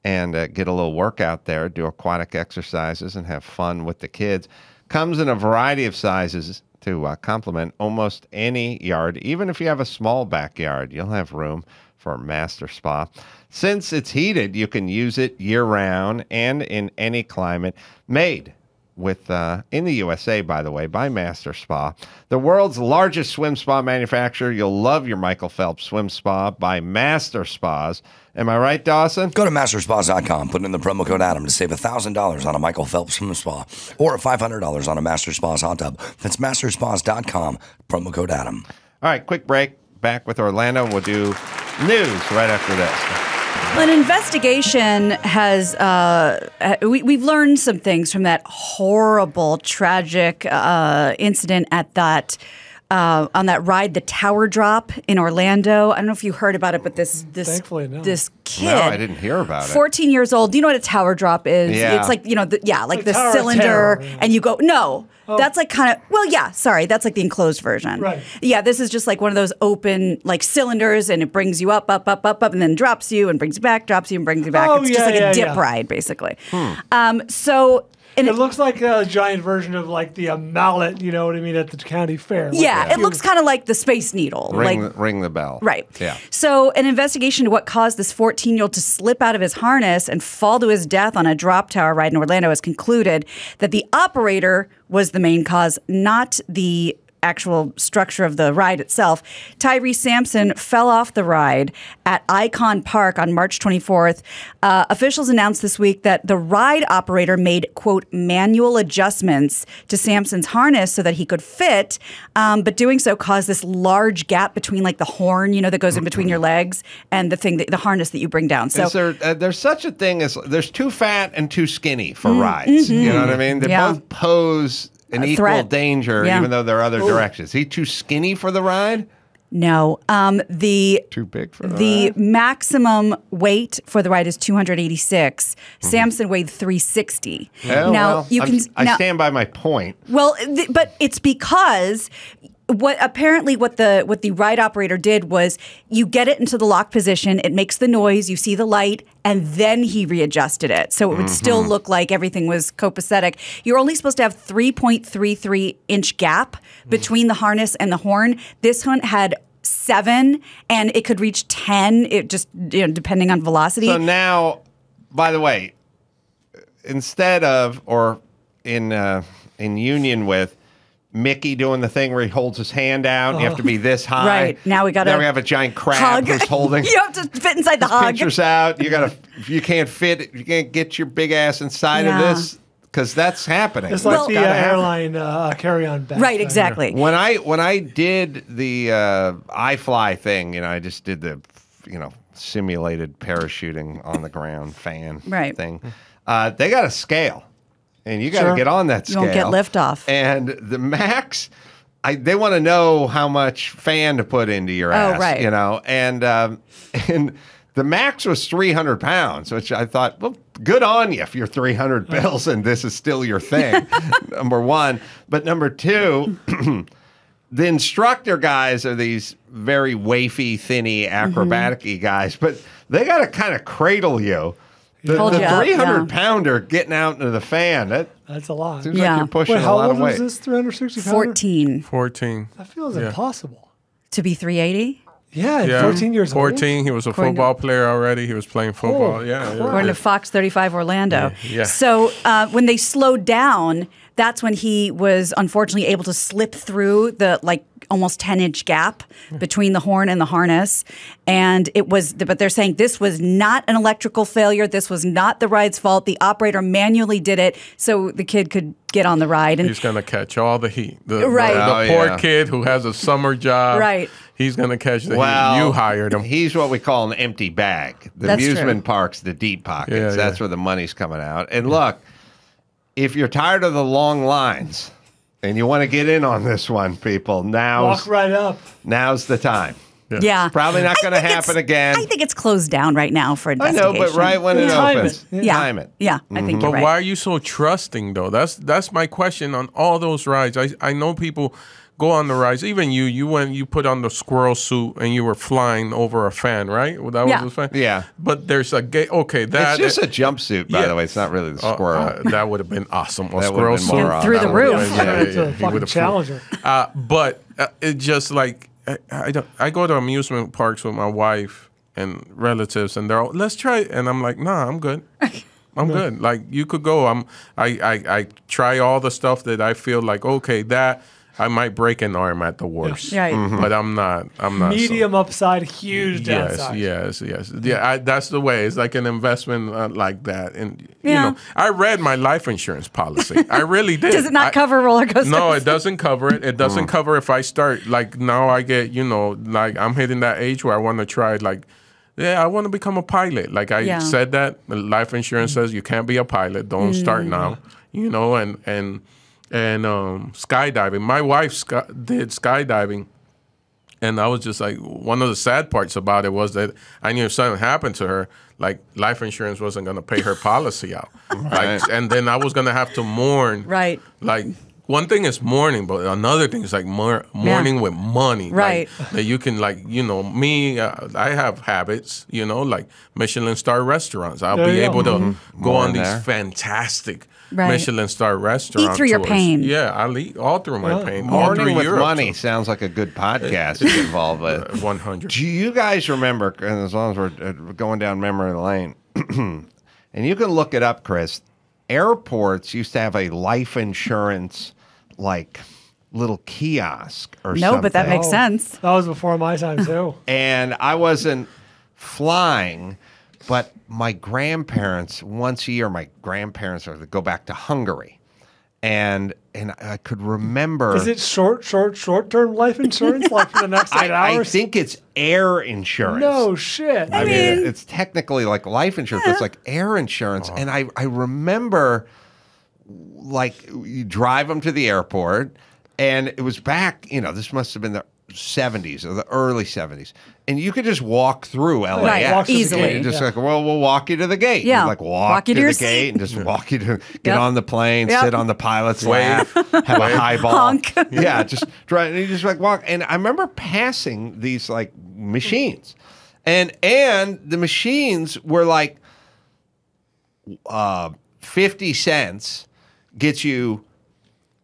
and get a little workout there, do aquatic exercises, and have fun with the kids. Comes in a variety of sizes to complement almost any yard. Even if you have a small backyard, you'll have room for Master Spa. Since it's heated, you can use it year-round and in any climate. Made with in the USA, by the way, by Master Spa, the world's largest swim spa manufacturer. You'll love your Michael Phelps Swim Spa by Master Spas. Am I right, Dawson? Go to masterspas.com, put in the promo code Adam to save $1,000 on a Michael Phelps Swim Spa or $500 on a Master Spas hot tub. That's masterspas.com, promo code Adam. All right, quick break. Back with Orlando. We'll do news right after this. An investigation has, we've learned some things from that horrible, tragic incident at that, on that ride, the Tower Drop in Orlando. I don't know if you heard about it, but this kid. No, I didn't hear about it. 14 years old. Do you know what a Tower Drop is? Yeah. It's like, like the cylinder, and you go, no. Oh. That's like kind of, that's like the enclosed version. Right. Yeah, this is just like one of those open like cylinders, and it brings you up, and then drops you and brings you back, drops you and brings you back. It's just like a dip ride, basically. And it looks like a giant version of like the mallet, you know what I mean, at the county fair. It looks kind of like the Space Needle. Ring the bell. Right. Yeah. So an investigation into what caused this 14-year-old to slip out of his harness and fall to his death on a drop tower ride in Orlando has concluded that the operator was the main cause, not the actual structure of the ride itself. Tyree Sampson fell off the ride at Icon Park on March 24th. Officials announced this week that the ride operator made, quote, manual adjustments to Sampson's harness so that he could fit, but doing so caused this large gap between like the horn, that goes in between your legs and the harness that you bring down. So there's such a thing as there's too fat and too skinny for rides. You know what I mean? They both pose an equal threat. danger, even though there are other directions. Is he too skinny for the ride? No. Too big for the maximum weight for the ride is 286. Sampson weighed 360. Now I stand by my point. Well, but it's because what the ride operator did was you get it into the lock position, it makes the noise, you see the light, and then he readjusted it. So it would still look like everything was copacetic. You're only supposed to have 3.33 inch gap between the harness and the horn. This one had 7, and it could reach 10. It just depending on velocity. So now, by the way, instead of or in union with Mickey doing the thing where he holds his hand out, you have to be this high. Right. Now we have a giant crab who's holding. You have to fit inside the hug. Pictures out. You can't fit. You can't get your big ass inside of this because that's happening. It's like the airline carry-on bag. Right. Exactly. When I did the iFly thing, I just did the simulated parachuting on the ground fan thing. They got a scale. And you got to get on that scale. You won't get liftoff. And the max, they want to know how much fan to put into your ass. Right. And the max was 300 pounds, which I thought, well, good on you if you're 300 bills and this is still your thing, number one. But number two, the instructor guys are these very wafy, thinny, acrobatic-y guys, but they got to kind of cradle you. The 300-pounder getting out into the fan, that's a lot. Seems like you're pushing a lot of weight. How old was this 360 pounder? 14. That feels impossible. To be 380? Yeah, 14 years old. 14. He was a football player already. He was playing football. According to Fox 35 Orlando. Yeah. So when they slowed down, that's when he was unfortunately able to slip through the almost 10-inch gap between the horn and the harness. And but they're saying this was not an electrical failure. This was not the ride's fault. The operator manually did it so the kid could get on the ride. And he's going to catch all the heat. The poor kid who has a summer job. Right. He's going to catch the heat. You hired him. He's what we call an empty bag. The amusement parks, the deep pockets. That's where the money's coming out. And look, if you're tired of the long lines and you want to get in on this one, people, walk right up. Now's the time. Yeah. Probably not going to happen again. I think it's closed down right now for investigation. I know, but right when it opens. Time it. Yeah, I think But you're right. why are you so trusting, though? That's my question on all those rides. I know people go on the rides. Even you put on the squirrel suit and you were flying over a fan, right? That was the fan? Yeah. But there's a it's just a jumpsuit, by the way. It's not really the squirrel. That would have been awesome. A that squirrel suit. And through the roof. It's a fucking challenger. But it just I go to amusement parks with my wife and relatives, and they're all, let's try it. And I'm like, nah, I'm good. I'm good. Like, you could go. I try all the stuff that I feel like, okay, that I might break an arm at the worst. Right. But I'm not. Medium upside, huge downside. Yes. Yeah, that's the way. It's like an investment like that. And I read my life insurance policy. I really did. Does it not cover roller coasters? No, it doesn't cover it. It doesn't cover if I start now I get I'm hitting that age where I want to try I want to become a pilot. Like I said that life insurance says you can't be a pilot. Don't start now. And skydiving. My wife did skydiving, and I was just like, one of the sad parts about it was that I knew if something happened to her, like life insurance wasn't going to pay her policy out. Right. And then I was going to have to mourn. Right. Like, one thing is mourning, but another thing is like mourning with money. Right. Like, that you can me, I have habits, like Michelin star restaurants. I'll be able to go on these fantastic Michelin star restaurants. Eat through your pain. Yeah, I'll eat all through my pain. Mourning with money sounds like a good podcast to get involved with. 100. Do you guys remember, and as long as we're going down memory lane, and you can look it up, Chris, airports used to have a life insurance little kiosk or No, something. but that makes sense. That was before my time too. And I wasn't flying, but my grandparents, once a year, would go back to Hungary. And I could remember. Is it short-term life insurance, like for the next 8 hours? I think it's air insurance. No shit. I mean, it's technically like life insurance, but it's like air insurance. And I remember, like, you drive them to the airport, and it was back, this must have been the 70s or the early 70s. And you could just walk through LAX. Right, easily. Just like, well, we'll walk you to the gate. Yeah. You'd like walk you to the gate and just walk you to get on the plane, sit on the pilot's lap, have a highball. Honk. Yeah, just drive. And you just like walk. And I remember passing these like machines. And the machines were like 50 cents gets you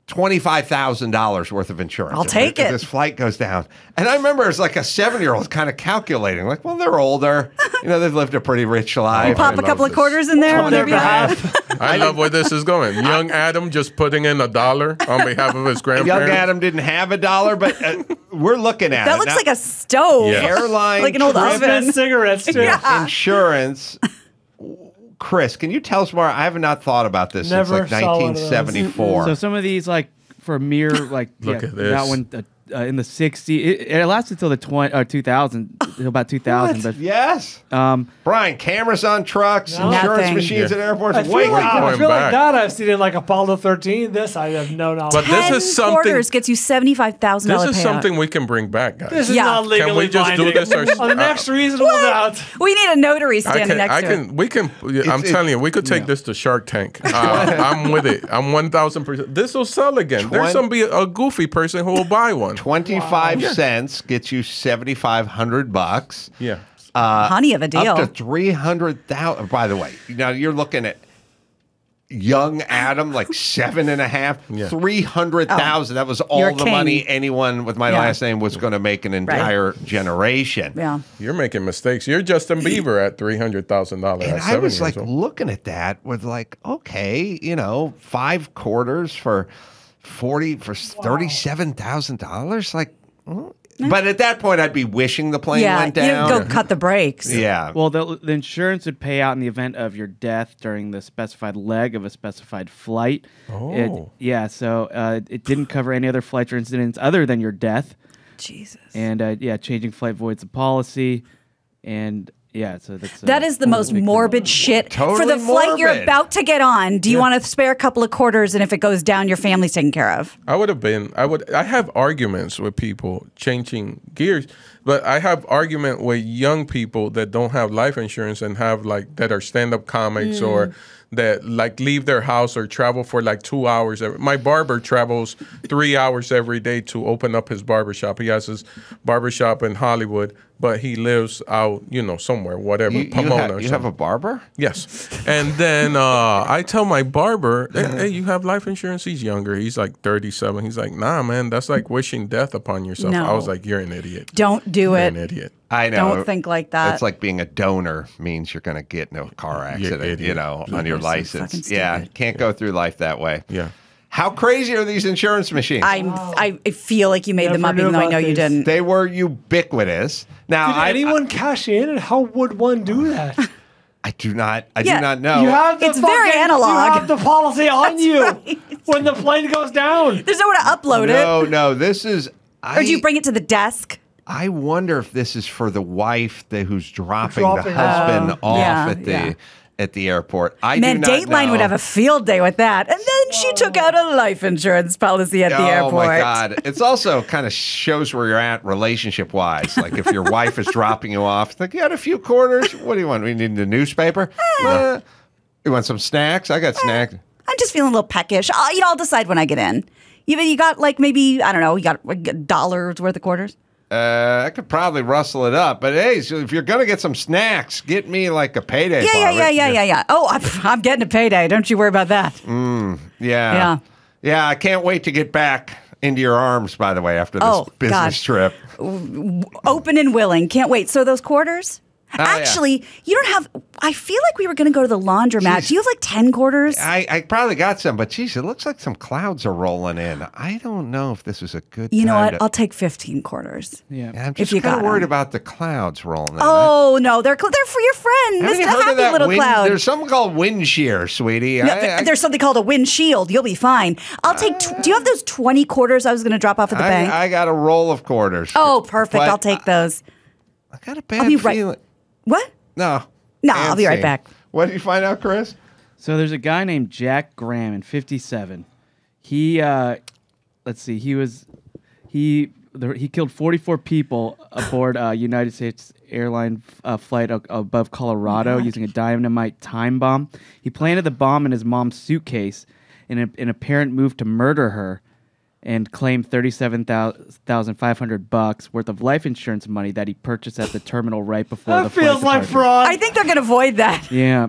$25,000 worth of insurance. I'll take it. This flight goes down. And I remember as like a 7-year-old kind of calculating, like, well, they're older. They've lived a pretty rich life. You pop a couple of quarters in there on their behalf. I love where this is going. Young Adam just putting in $1 on behalf of his grandparents. Young Adam didn't have $1, but we're looking at it. That looks like a stove. Yes. Airline like an old oven. Cigarettes, too. Yeah. Insurance. Chris, can you tell us more? I have not thought about this since like 1974. So some of these, like for mere, like Look at this. that one in the 60s, it lasted till the 2000, about 2000. But yes, Brian, cameras on trucks, insurance Nothing. machines at airports. I feel Wait, like going back. that I've seen in like Apollo 13. This I have no knowledge. But this is something. quarters gets you $75,000 payout. This is something we can bring back, guys. This is Yeah. not legally Can we just do binding. this On the next reasonable doubt. We need a notary standing next to it. I'm telling you, we could take this to Shark Tank. I'm with it. I'm 1,000%. This will sell again. There's some be a goofy person who will buy one. 25 cents gets you $7,500. Yeah. Honey of a deal. Up to 300,000. By the way, now you're looking at young Adam, like 7.5, 300,000. That was all You're the king. money anyone with my last name was going to make an entire generation. Yeah. You're making mistakes. You're Justin Bieber at $300,000. And I was like looking at that with like, okay, 5 quarters for $37,000. Like, but at that point, I'd be wishing the plane went down. You go cut the brakes. Yeah. Well, the insurance would pay out in the event of your death during the specified leg of a specified flight. Oh. So it didn't cover any other flights or incidents other than your death. Jesus. And changing flight voids the policy. And so that is the most morbid shit. Totally For the flight you're morbid. about to get on, do you want to spare a couple of quarters, and if it goes down, your family's taken care of? I have arguments with people changing gears, but I have argument with young people that don't have life insurance and have that are stand-up comics or that leave their house or travel for 2 hours. My barber travels 3 hours every day to open up his barbershop. He has his barbershop in Hollywood, but he lives out, somewhere, whatever, Pomona. You have a barber? Yes. And then I tell my barber, hey, you have life insurance? He's younger. He's like 37. He's like, nah, man, that's like wishing death upon yourself. No. I was like, you're an idiot. Don't do You're it. an idiot. I know. Don't think like that. It's like being a donor means you're going to get no car accident, on your license. Yeah, can't go through life that way. Yeah. How crazy are these insurance machines? I feel like you made them up, even though I know you didn't. They were ubiquitous. Now, Did anyone cash in, and how would one do that? I do not know. You have the It's very fucking- analog. You have the policy on you right. when the plane goes down. There's nowhere to upload it. No, this is. Or do you bring it to the desk? I wonder if this is for the wife who's dropping the Dropping- husband off Yeah, at the airport. I Man, do not Dateline know. would have a field day with that. And then she took out a life insurance policy at the airport. Oh my God! It's also kind of shows where you're at relationship wise. Like if your wife is dropping you off, like you had a few quarters. What do you want? We need the newspaper. You want some snacks? I got snacks. I'm just feeling a little peckish. I'll decide when I get in. You got maybe, I don't know, you got $1 worth of quarters? I could probably rustle it up, but hey, so if you're gonna get some snacks, get me like a payday. Yeah. Oh, I'm getting a payday. Don't you worry about that. Yeah. I can't wait to get back into your arms. By the way, after this business trip, Open and willing. Can't wait. So those quarters, Actually, you don't have. I feel like we were going to go to the laundromat. Do you have like 10 quarters? I probably got some, but geez, it looks like some clouds are rolling in. I don't know if this is a good. You know time what? I'll take 15 quarters. Yeah, I'm just kind of worried about the clouds rolling in. Oh no, they're for your friend, Have Mr. you heard of Happy that Little wind? Cloud. There's something called wind shear, sweetie. No, there's something called a windshield. You'll be fine. I'll take. Do you have those 20 quarters I was going to drop off at the bank? I got a roll of quarters. Oh, perfect. I'll take those. I got a bad feeling. What? No. I'll be right back. What did you find out, Chris? So there's a guy named Jack Graham in 57. He, let's see, he killed 44 people aboard a United States airline flight above Colorado using a dynamite time bomb. He planted the bomb in his mom's suitcase in an apparent move to murder her, and claimed $37,500 worth of life insurance money that he purchased at the terminal right before the flight feels like departed. fraud. I think they're going to avoid that. Yeah.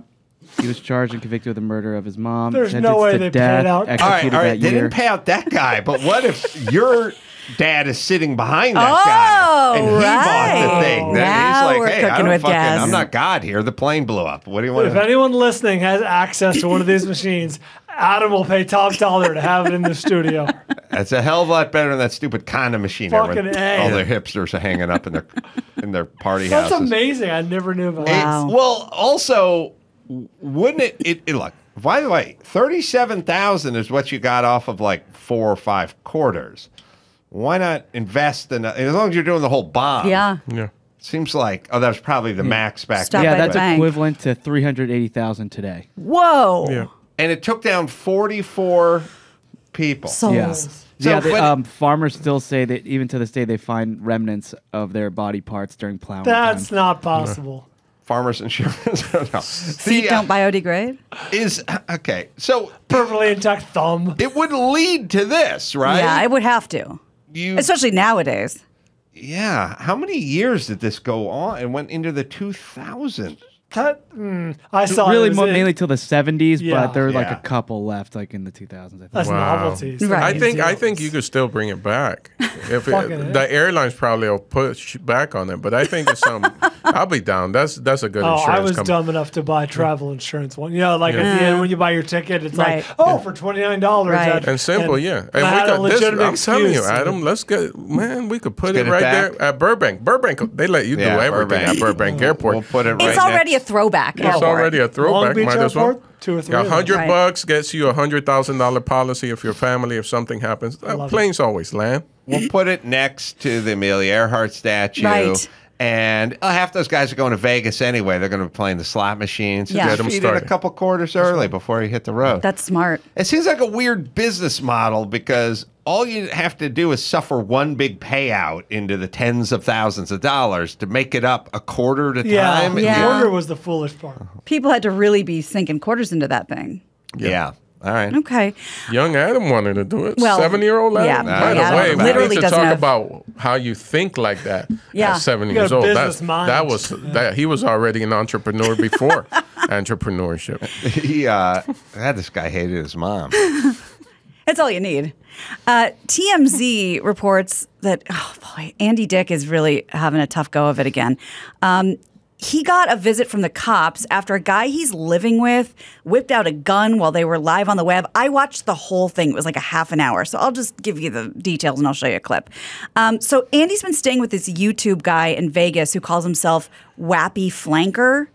He was charged and convicted of the murder of his mom. There's sentenced no way to they death, paid out. All executed right. that They year. didn't pay out that guy, but what if your dad is sitting behind that Oh, guy and he bought the right. thing? Now He's we're like, hey, cooking with gas. I'm not God here. The plane blew up. What do you want If to anyone listening has access to one of these machines, Adam will pay top dollar to have it in the studio. That's a hell of a lot better than that stupid condom machine there Fucking with A. all the hipsters are hanging up in their party That's houses. amazing. I never knew about Wow. Well, also, wouldn't it look, by the way, 37,000 is what you got off of like 4 or 5 quarters. Why not invest in as long as you're doing the whole bomb? Yeah. Seems like that was probably the max back Stop Yeah, at the that's bank. equivalent to $380,000 today. Whoa. Yeah. And it took down 44 people. Souls. Yeah. So, but- Farmers still say that even to this day they find remnants of their body parts during plowing. That's time. not possible. Farmers insurance. No. Feet don't biodegrade? Is okay. So Perfectly intact thumb. it would lead to this, right? Yeah, it would have to. Especially nowadays. Yeah. How many years did this go on? It went into the 2000s. I saw really it was mainly till the 70s, Yeah. but there were like Yeah. a couple left, like in the 2000s. I think. That's novelties. Right. I think you could still bring it back. If Fucking the airlines probably will push back on it, but I think it's some. I'll be down. That's a good Oh, insurance I was company. dumb enough to buy travel insurance one. You know, like at the end when you buy your ticket, it's Right. like, for $29. Right. And simple, yeah. And I had a legitimate I'm telling you, excuse. Adam, we could put Get it it right back. there at Burbank. Burbank, they let you do everything at Burbank Airport. We'll put it right It's already a throwback. It's airport. already a Long throwback. Beach Might as well. Airport, 2 or 3. Yeah, $100 Right. bucks gets you a $100,000 policy if your family, if something happens. Planes always land. We'll put it next to the Amelia Earhart statue. Right. And half those guys are going to Vegas anyway. They're going to be playing the slot machines. Yeah. Just Get 'em feed it a started. couple quarters early before you hit the road. That's smart. It seems like a weird business model because all you have to do is suffer one big payout into the tens of thousands of dollars to make it up a quarter at a time. The Yeah. order was the foolish part. People had to really be sinking quarters into that thing. Yeah. All right. Okay. Young Adam wanted to do it. Well, 7-year-old Adam. yeah, By the Adam way, we literally need to doesn't talk have- about how you think like that Yeah. at 7 You got years a old. business mind. He was already an entrepreneur before entrepreneurship. He this guy hated his mom. That's all you need. TMZ reports that, oh boy, Andy Dick is really having a tough go of it again. He got a visit from the cops after a guy he's living with whipped out a gun while they were live on the web. I watched the whole thing. It was like a half an hour. So I'll just give you the details and I'll show you a clip. So Andy's been staying with this YouTube guy in Vegas who calls himself Wappy Flanker.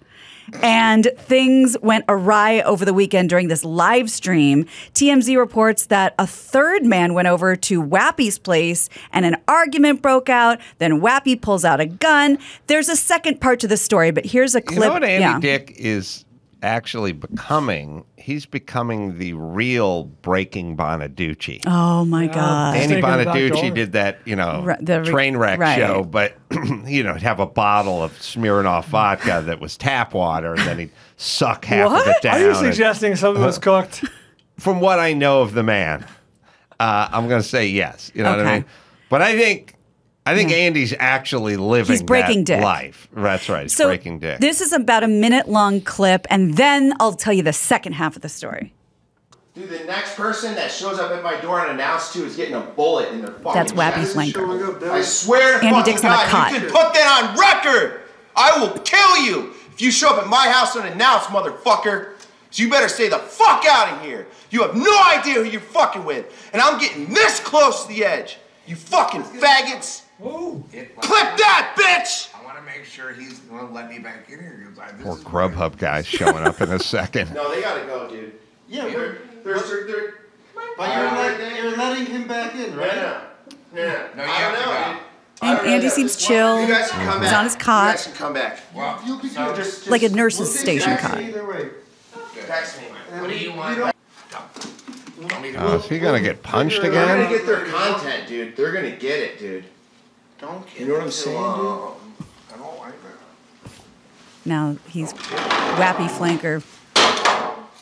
And things went awry over the weekend during this live stream. TMZ reports that a third man went over to Wappy's place and an argument broke out. Then Wappy pulls out a gun. There's a second part to the story, but here's a clip. You know what Andy Dick is actually becoming? He's becoming the real Breaking Bonaducci. Oh my God. Andy Bonaducci did that, train wreck show, but he'd have a bottle of Smirnoff vodka that was tap water, and then he'd suck half of it down. Are you suggesting something was cooked? From what I know of the man, I'm going to say yes. You know what I mean? But I think Andy's actually living He's breaking that dick. life. That's right. He's So breaking dick. this is about a minute-long clip, and then I'll tell you the second half of the story. Dude, the next person that shows up at my door unannounced to is getting a bullet in their fucking That's Wappy chest. Flanker. I swear to Andy fucking Dick's on a God, cot. you can put that on record! I will kill you if you show up at my house unannounced, motherfucker. So you better stay the fuck out of here. You have no idea who you're fucking with. And I'm getting this close to the edge. You fucking faggots. Clip that, bitch! I want to make sure he's going to let me back in here. Poor Grubhub guy's showing up in a second. No, they gotta go, dude. Yeah, but you're letting him back in, right? No, you have to go. And Andy seems chill. You guys can come He's back. on his You cot. guys can come back. Well, you'll be good. Just Like a nurse's station text cot. me either way. Text me. What do you want? Is he gonna get punched They're gonna again? get their content, dude. They're gonna get it, dude. Don't get You know what I'm saying, dude? I don't like that. Now he's wappy flanker.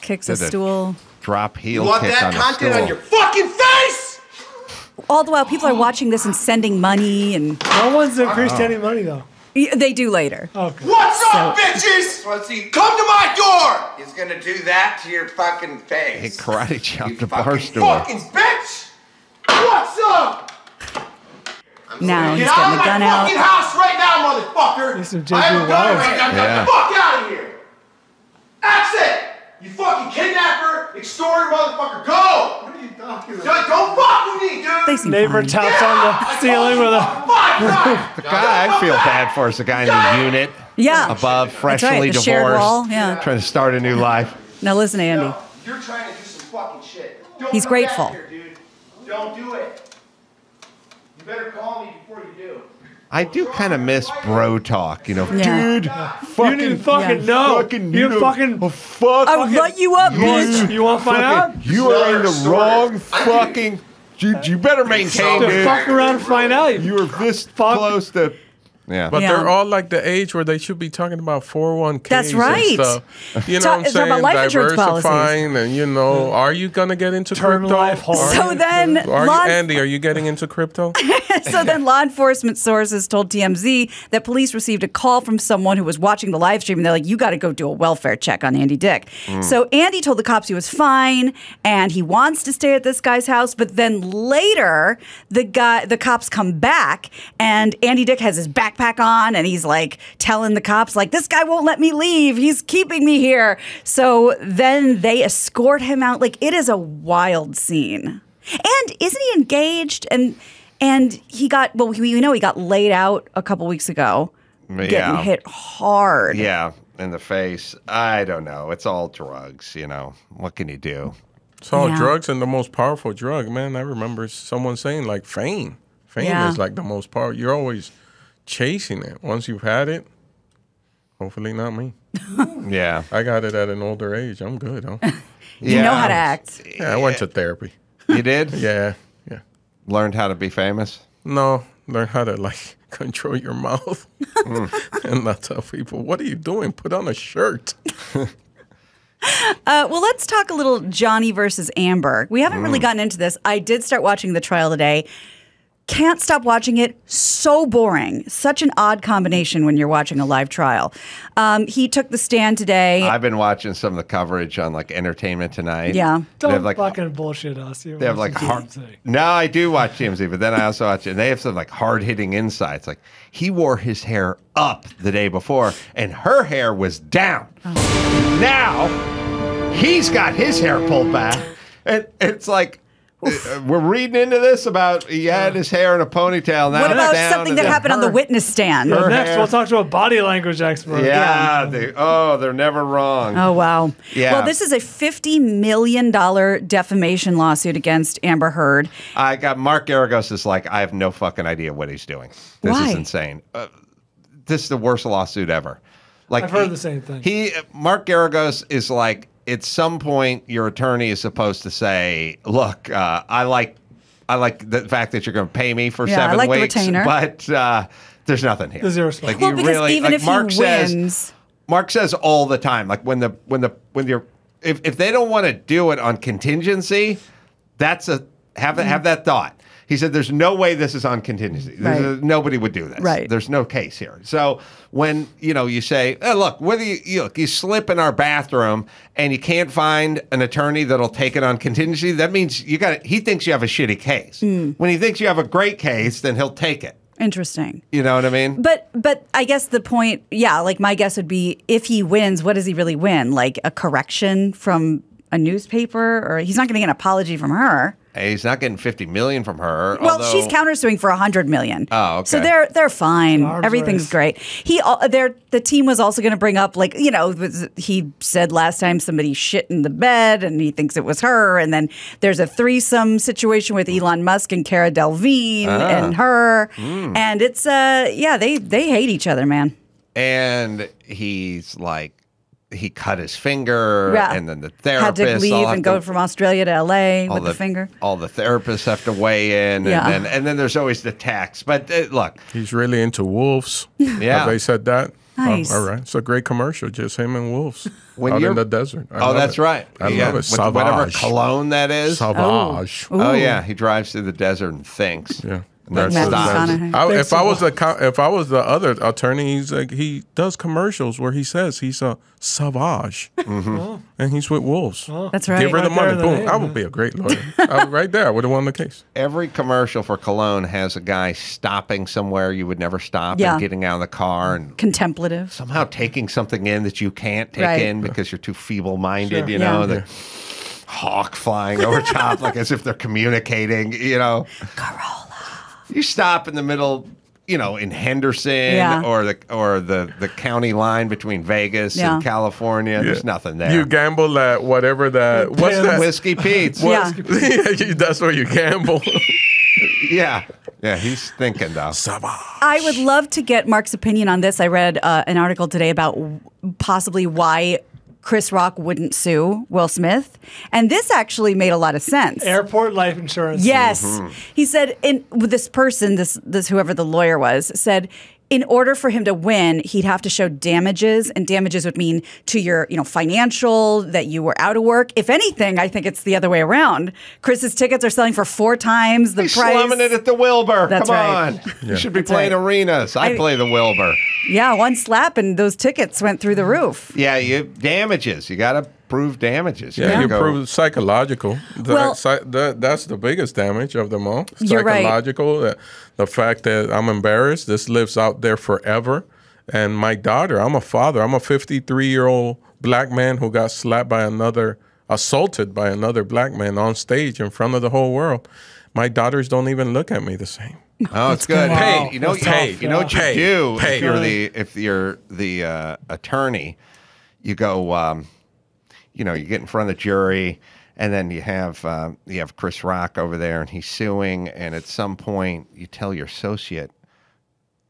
Kicks a Did a stool. Drop heel You want kick that on the content stool. on your fucking face? All the while, people are watching this and sending money, and No one's increased any money though. they do later. Okay. What's up, bitches? Come to my door! He's going to do that to your fucking face. He karate chopped the bar fucking stool. Fucking bitch! What's up? Now he's Get out getting of the gun my fucking out. house right now, motherfucker! He's some I have a JP gun Wild. right now. Get Yeah. the fuck out of here! That's it! You fucking kidnapper, extorter, motherfucker, go! What are you talking about? Don't fuck with me, dude! They seem Neighbor fine. taps on the ceiling with a. The guy I feel bad for is the guy in the unit Yeah. above, That's freshly right, the divorced, shared wall, yeah. trying to start a new life. Now listen to Andy. No, you're trying to do some fucking shit. Don't He's come grateful. back here, dude. Don't do it. You better call me before you do. I do kind of miss bro talk, you know. Yeah. Dude, You didn't fucking know. You fucking. oh, fuck. I'll let you up, bitch. You want to find out? You are in the wrong fucking. You better maintain, To dude. fuck around and find out. You were this close to. Yeah. But Yeah. they're all like the age where they should be talking about 401ks That's right. and stuff. You know Talk- what I'm talk about saying? life insurance policies. Diversifying and, you know, are you going to get into Term crypto? life hold. So then, Andy, are you getting into crypto? so then law enforcement sources told TMZ that police received a call from someone who was watching the live stream, and they're like, you got to go do a welfare check on Andy Dick. So Andy told the cops he was fine and he wants to stay at this guy's house, but then later the cops come back and Andy Dick has his backpack on and he's like telling the cops like, this guy won't let me leave, he's keeping me here. So then they escort him out. Like, it is a wild scene. And isn't he engaged? And he got, well, we know he got laid out a couple weeks ago, getting hit hard. Yeah, in the face. I don't know. It's all drugs, you know. What can you do? It's all Yeah. drugs and the most powerful drug, man. I remember someone saying like fame. Fame Yeah. is like the most powerful. You're always chasing it. Once you've had it, hopefully not me. Yeah. I got it at an older age. I'm good, huh? You know how to act. Yeah, I went to therapy. You did? Yeah. Learned how to be famous? No, learn how to like control your mouth and not tell people, what are you doing? Put on a shirt. Well, let's talk a little Johnny versus Amber. We haven't really gotten into this. I did start watching the trial today. Can't stop watching it. So boring. Such an odd combination when you're watching a live trial. He took the stand today. I've been watching some of the coverage on like Entertainment Tonight. Yeah. They Don't have like fucking bullshit us. You they have watch like the hard. TMZ. No, I do watch TMZ, but then I also watch it. And they have some like hard hitting insights. Like he wore his hair up the day before, and her hair was down. Now he's got his hair pulled back, and it's like. We're reading into this about he had his hair in a ponytail. Now What it's about down, something and that then happened on the witness stand? her Next, hair- we'll talk to a body language expert. Yeah, they're never wrong. Oh, wow. Yeah. Well, this is a $50 million defamation lawsuit against Amber Heard. I got Mark Garagos is like, I have no fucking idea what he's doing. This Why? is insane. This is the worst lawsuit ever. Like I've heard the same thing. Mark Garagos is like, at some point, your attorney is supposed to say, look, I like the fact that you're going to pay me for 7 I like the weeks, retainer. but there's nothing here. There's zero response. Like, Well, you because really, even like if he Mark wins- says, Mark says all the time, like when you're if they don't want to do it on contingency, have that thought. He said, "There's no way this is on contingency. Nobody would do this. Right. There's no case here." So when you say, oh, "Look, whether you slip in our bathroom and you can't find an attorney that'll take it on contingency, that means he thinks you have a shitty case. When he thinks you have a great case, then he'll take it. Interesting. You know what I mean? But I guess the point, like my guess would be if he wins, what does he really win? Like a correction from a newspaper, or he's not going to get an apology from her. He's not getting $50 million from her. Well, she's countersuing for $100 million. Oh, okay. So they're fine. Arms Everything's race. great. The team was also going to bring up, like, he said last time somebody shit in the bed, and he thinks it was her. And then there's a threesome situation with Elon Musk and Cara Delevingne and her, and it's they hate each other, man. And he's like, he cut his finger, and then the therapist had to leave and go from Australia to LA with the finger. All the therapists have to weigh in, and then there's always the tax. But look, he's really into wolves. Yeah, have they said that? Nice. Oh, all right, it's a great commercial, just him and wolves when out you're in the desert. That's right. I love it. With whatever cologne that is. Sauvage. Oh yeah, he drives through the desert and thinks. Yeah. And if I was the other attorney, he does commercials where he says he's a sauvage, and he's with wolves. That's right. Give her the money. Boom. I would be a great lawyer. Right there, I would have won the case. Every commercial for cologne has a guy stopping somewhere you would never stop and getting out of the car and contemplative, somehow taking something in that you can't take in because you're too feeble-minded. Sure. The hawk flying over top, like as if they're communicating. Carolla. You stop in the middle, in Henderson or the county line between Vegas and California. There's nothing there. You gamble at whatever that. What's that? Whiskey Pete's. That's where you gamble. Yeah, he's thinking though. I would love to get Mark's opinion on this. I read an article today about possibly why Chris Rock wouldn't sue Will Smith. And this actually made a lot of sense. Airport life insurance. Yes. He said, this person, this whoever the lawyer was, said, in order for him to win, he'd have to show damages, and damages would mean to your, financial, that you were out of work. If anything, I think it's the other way around. Chris's tickets are selling for 4 times the He's price. slumming it at the Wilbur. That's Come right. on. You should be playing arenas. I play the Wilbur. Yeah, one slap and those tickets went through the roof. Yeah, damages. You got to prove damages. Yeah, you prove psychological. That's the biggest damage of them all. You're psychological. Right. The fact that I'm embarrassed. This lives out there forever. And my daughter, I'm a father. I'm a 53-year-old black man who got assaulted by another black man on stage in front of the whole world. My daughters don't even look at me the same. Oh, it's good. Wow. Hey, you know what you do if you're the attorney, you go, you get in front of the jury, and then you have Chris Rock over there, and he's suing, and at some point you tell your associate,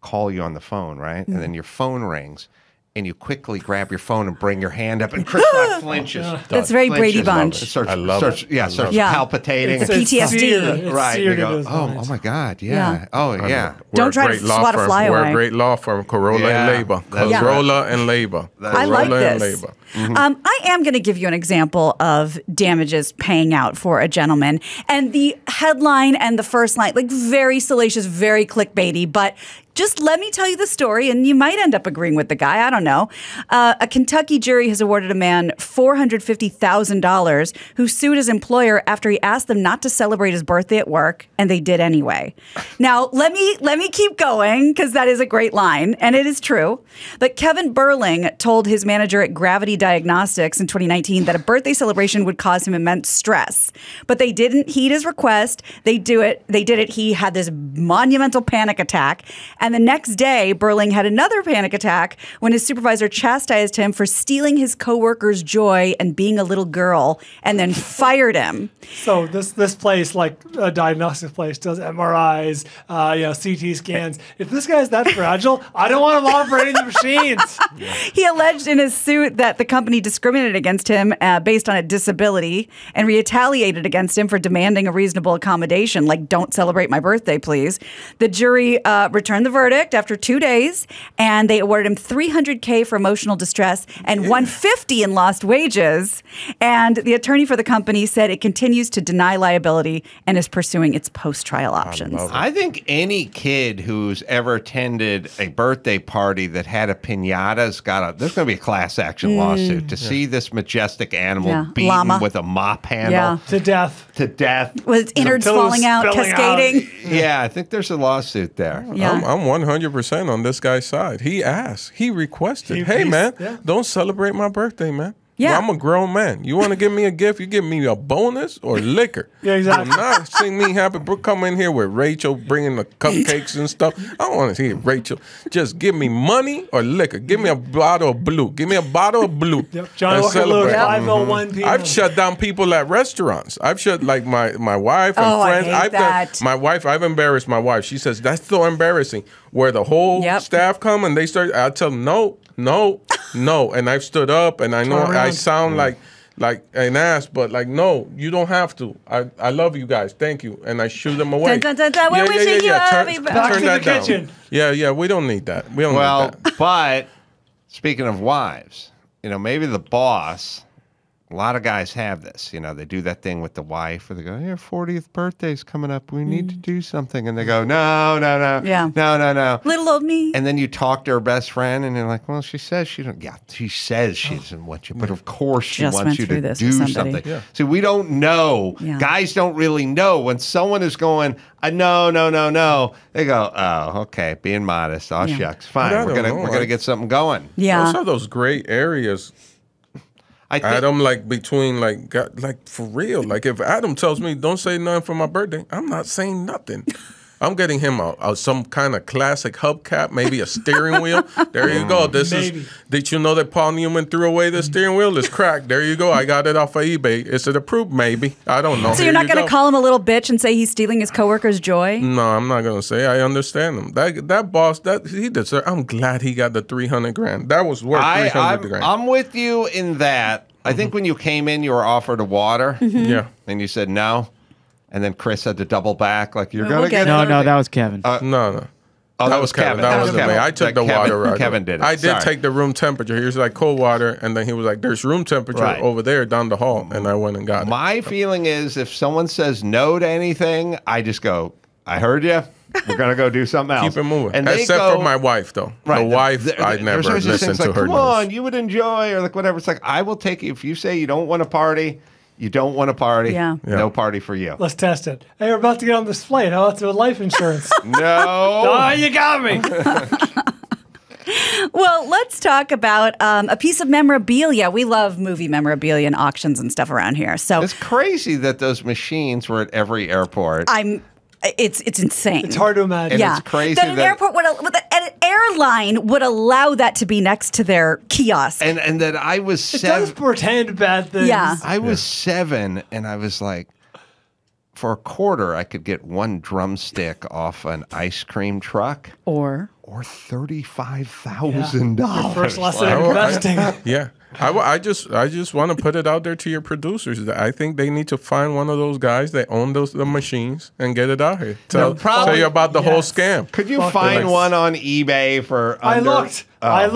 call you on the phone, right? And then your phone rings, and you quickly grab your phone and bring your hand up, and Chris Rock flinches. That's very Brady Bunch. I love it. Yeah, starts palpitating. It's PTSD. Right. You go, oh my God, yeah. Oh, yeah. Don't try to swat a fly away. We're a great law firm, Carolla and Leyba. Carolla and Leyba. I like this. I am going to give you an example of damages paying out for a gentleman. And the headline and the first line, like very salacious, very clickbaity, but just let me tell you the story, and you might end up agreeing with the guy. I don't know. A Kentucky jury has awarded a man $450,000 who sued his employer after he asked them not to celebrate his birthday at work, and they did anyway. Now, let me keep going, because that is a great line, and it is true. But Kevin Burling told his manager at Gravity Diagnostics in 2019 that a birthday celebration would cause him immense stress. But they didn't heed his request. They did it. He had this monumental panic attack. And the next day, Burling had another panic attack when his supervisor chastised him for stealing his coworker's joy and being a little girl, and then fired him. So this place, like a diagnostic place, does MRIs, CT scans. If this guy's that fragile, I don't want him operating the machines. He alleged in his suit that the company discriminated against him based on a disability and retaliated against him for demanding a reasonable accommodation, like don't celebrate my birthday, please. The jury returned the verdict after 2 days, and they awarded him $300K for emotional distress and $150 in lost wages. And the attorney for the company said it continues to deny liability and is pursuing its post-trial options. I think any kid who's ever attended a birthday party that had a piñata's there's going to be a class action lawsuit to see this majestic animal beaten Llama. with a mop handle To death. To death. With its innards falling out, cascading. Yeah, I think there's a lawsuit there. Yeah. I'm 100% on this guy's side. He asked, he requested, hey, man, don't celebrate my birthday, man. Yeah. I'm a grown man. You want to give me a gift? You give me a bonus or liquor. Yeah, exactly. I'm not seeing me happy. Come in here with Rachel bringing the cupcakes and stuff. I don't want to see Rachel. Just give me money or liquor. Give me a bottle of blue. Give me a bottle of blue. John and Walker Lewis, celebrate. 5:01 p.m. I've shut down people at restaurants. I've shut like my wife and friends. I hate that. My wife. I've embarrassed my wife. She says that's so embarrassing. Where the whole staff come and they start. I tell them no, and I've stood up and I know I sound like an ass, but like no, you don't have to. I love you guys. Thank you, and I shoo them away. Dun, dun, dun, dun. We're wishing you happy Back Turn to that the down. kitchen. Yeah, we don't need that. We don't need that. But speaking of wives, maybe the boss. A lot of guys have this. They do that thing with the wife where they go, your 40th birthday's coming up. We need to do something. And they go, no. Yeah. No. Little old me. And then you talk to her best friend and you're like, well, she says she don't. Yeah, she says she doesn't want you. But of course she Just wants went you through to this do with somebody. something. Yeah. So we don't know. Yeah. Guys don't really know. When someone is going, no. They go, oh, okay, being modest. Oh, shucks. Fine. But I We're don't know. gonna get something going. Yeah. Those are those gray areas. Adam, between for real. Like if Adam tells me don't say nothing for my birthday, I'm not saying nothing. I'm getting him some kind of classic hubcap, maybe a steering wheel. There you go. Did you know that Paul Newman threw away the steering wheel? It's cracked. There you go. I got it off of eBay. Is it approved? Maybe. I don't know. So you're not going to call him a little bitch and say he's stealing his coworker's joy? No, I'm not going to say. I understand him. That boss, he deserves. I'm glad he got the $300,000. That was worth $300,000. I'm with you in that. I think when you came in, you were offered a water. Yeah. And you said no. And then Chris had to double back, like you're going to get. No, that was Kevin. No. Oh, that was Kevin. That wasn't me. I took the water right. Kevin did it. I did take the room temperature. He was like cold water, and then he was like, "There's room temperature over there down the hall," and I went and got it. My feeling is, if someone says no to anything, I just go, "I heard you. We're gonna go do something else." Keep it moving. And Except for my wife, though. Right. The wife, I never listened to her. Come on, you would enjoy, or like whatever. It's like I will take you if you say you don't want to party. You don't want to party. Yeah. No party for you. Let's test it. Hey, we're about to get on this flight. How about with life insurance? No. Oh, you got me. Well, let's talk about a piece of memorabilia. We love movie memorabilia and auctions and stuff around here. So it's crazy that those machines were at every airport. It's insane. It's hard to imagine. Yeah. It's crazy that an airport an airline would allow that to be next to their kiosk. And that I was It 7. does portend bad things. Yeah. I was 7, and I was like, for a quarter, I could get one drumstick off an ice cream truck. Or $35,000. Your first lesson in investing. Yeah. I just want to put it out there to your producers. I think they need to find one of those guys that own the machines and get it out here. Tell you about the whole scam. Could you find one on eBay for under... I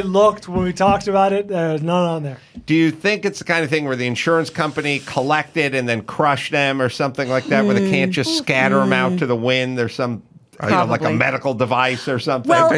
looked when we talked about it. There's none on there. Do you think it's the kind of thing where the insurance company collected and then crushed them or something like that, where they can't just scatter them out to the wind? There's some, like a medical device or something. Well,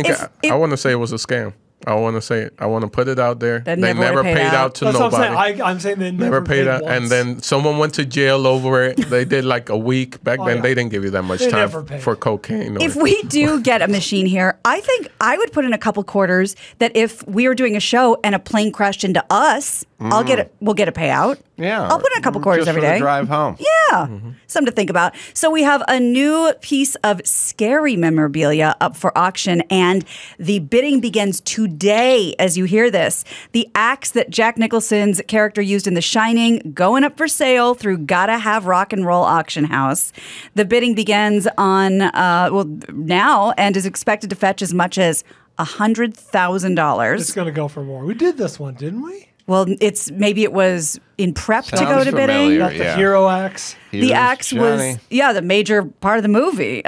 I want to say it was a scam. I want to say it. I want to put it out there. That they never paid out to That's nobody. What I'm saying. I'm saying they never paid out. once. And then someone went to jail over it. They did like a week. Back then, they didn't give you that much time for cocaine. If we do get a machine here, I think I would put in a couple quarters that if we were doing a show and a plane crashed into us, we'll get a payout. Yeah. I'll put in a couple quarters just every for day. the drive home. Yeah. Something to think about. So we have a new piece of scary memorabilia up for auction, and the bidding begins today as you hear this. The axe that Jack Nicholson's character used in The Shining going up for sale through Gotta Have Rock and Roll Auction House. The bidding begins on, now and is expected to fetch as much as $100,000. It's going to go for more. We did this one, didn't we? Well, maybe it was in prep to go to familiar, bidding. Got the hero axe. The axe was, the major part of the movie.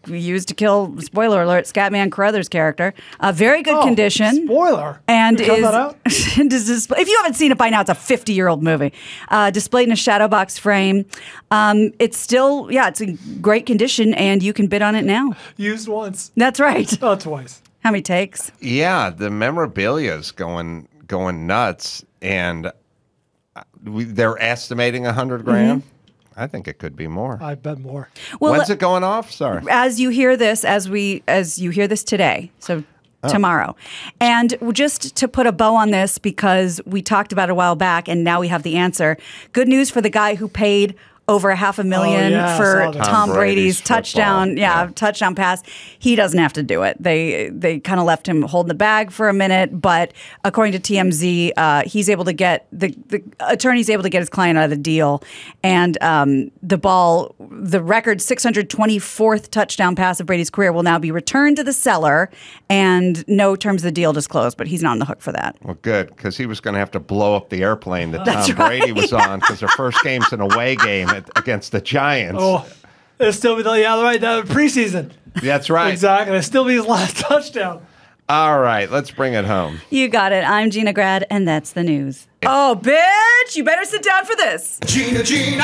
Used to kill, spoiler alert, Scatman Carruthers' character. Very good condition. Spoiler. And You cut that out? if you haven't seen it by now, it's a 50-year-old movie. Displayed in a shadow box frame. It's still, it's in great condition, and you can bid on it now. Used once. That's right. Not twice. How many takes? Yeah, the memorabilia is going nuts, and they're estimating $100 grand. I think it could be more. I bet more. Well, when's it going off? Sorry. As you hear this, as you hear this today, so tomorrow, and just to put a bow on this, because we talked about it a while back, and now we have the answer. Good news for the guy who paid over $500,000 for Tom Brady's touchdown, touchdown pass. He doesn't have to do it. They kind of left him holding the bag for a minute, but according to TMZ, he's able to get the attorney's able to get his client out of the deal, and the record 624th touchdown pass of Brady's career will now be returned to the seller, and no terms of the deal disclosed. But he's not on the hook for that. Well, good, because he was going to have to blow up the airplane that Tom Brady was on, because their first game's an away game against the Giants. Oh, it'll still be the preseason. That's right. Exactly. It'll still be his last touchdown. All right, let's bring it home. You got it. I'm Gina Grad, and that's the news. Oh, bitch! You better sit down for this. Gina Grad.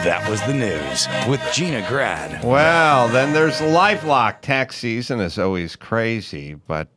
That was the news with Gina Grad. Well, then there's LifeLock. Tax season is always crazy, but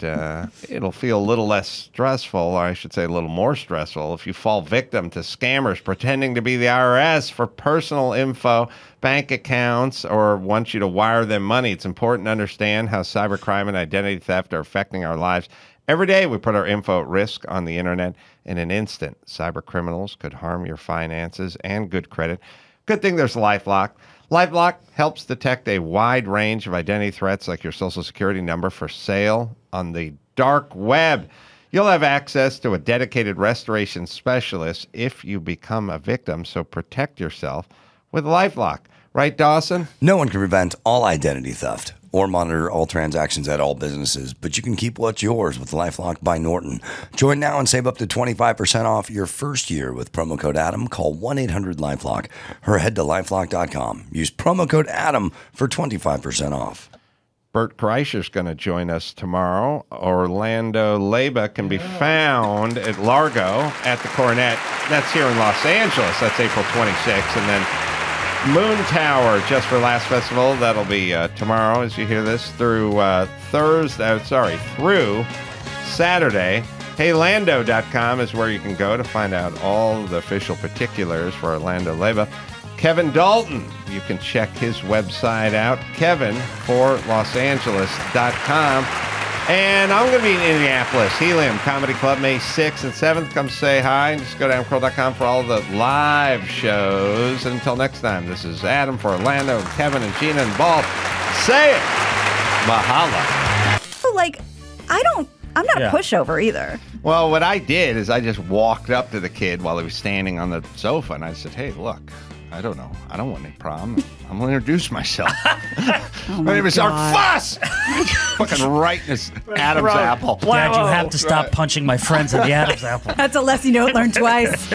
it'll feel a little less stressful, or I should say a little more stressful, if you fall victim to scammers pretending to be the IRS for personal info, bank accounts, or want you to wire them money. It's important to understand how cybercrime and identity theft are affecting our lives. Every day we put our info at risk on the internet. In an instant, cyber criminals could harm your finances and good credit. Good thing there's LifeLock. LifeLock helps detect a wide range of identity threats like your social security number for sale on the dark web. You'll have access to a dedicated restoration specialist if you become a victim, so protect yourself with LifeLock. Right, Dawson? No one can prevent all identity theft or monitor all transactions at all businesses, but you can keep what's yours with LifeLock by Norton. Join now and save up to 25% off your first year with promo code Adam. Call 1-800-LifeLock or head to lifelock.com. Use promo code Adam for 25% off. Bert Kreischer's going to join us tomorrow. Orlando Leyba can be found at Largo at the Coronet. That's here in Los Angeles. That's April 26th. And then Moon Tower, Just for Last Festival. That'll be tomorrow, as you hear this, through through Saturday. Heylando.com is where you can go to find out all the official particulars for Orlando Leyba. Kevin Dalton, you can check his website out, kevinforlosangeles.com. And I'm going to be in Indianapolis, Helium Comedy Club, May 6th and 7th. Come say hi and just go to adamcarolla.com for all the live shows. And until next time, this is Adam for Orlando, and Kevin and Gina and Balt. Say it! Mahala. I'm not a pushover either. Well, what I did is I just walked up to the kid while he was standing on the sofa, and I said, hey, look, I don't know. I don't want any problem. I'm going to introduce myself. My name is Art Fuss! Fucking right in his Adam's apple. Dad, you have to stop punching my friends at the Adam's apple. That's a lesson you don't learn twice.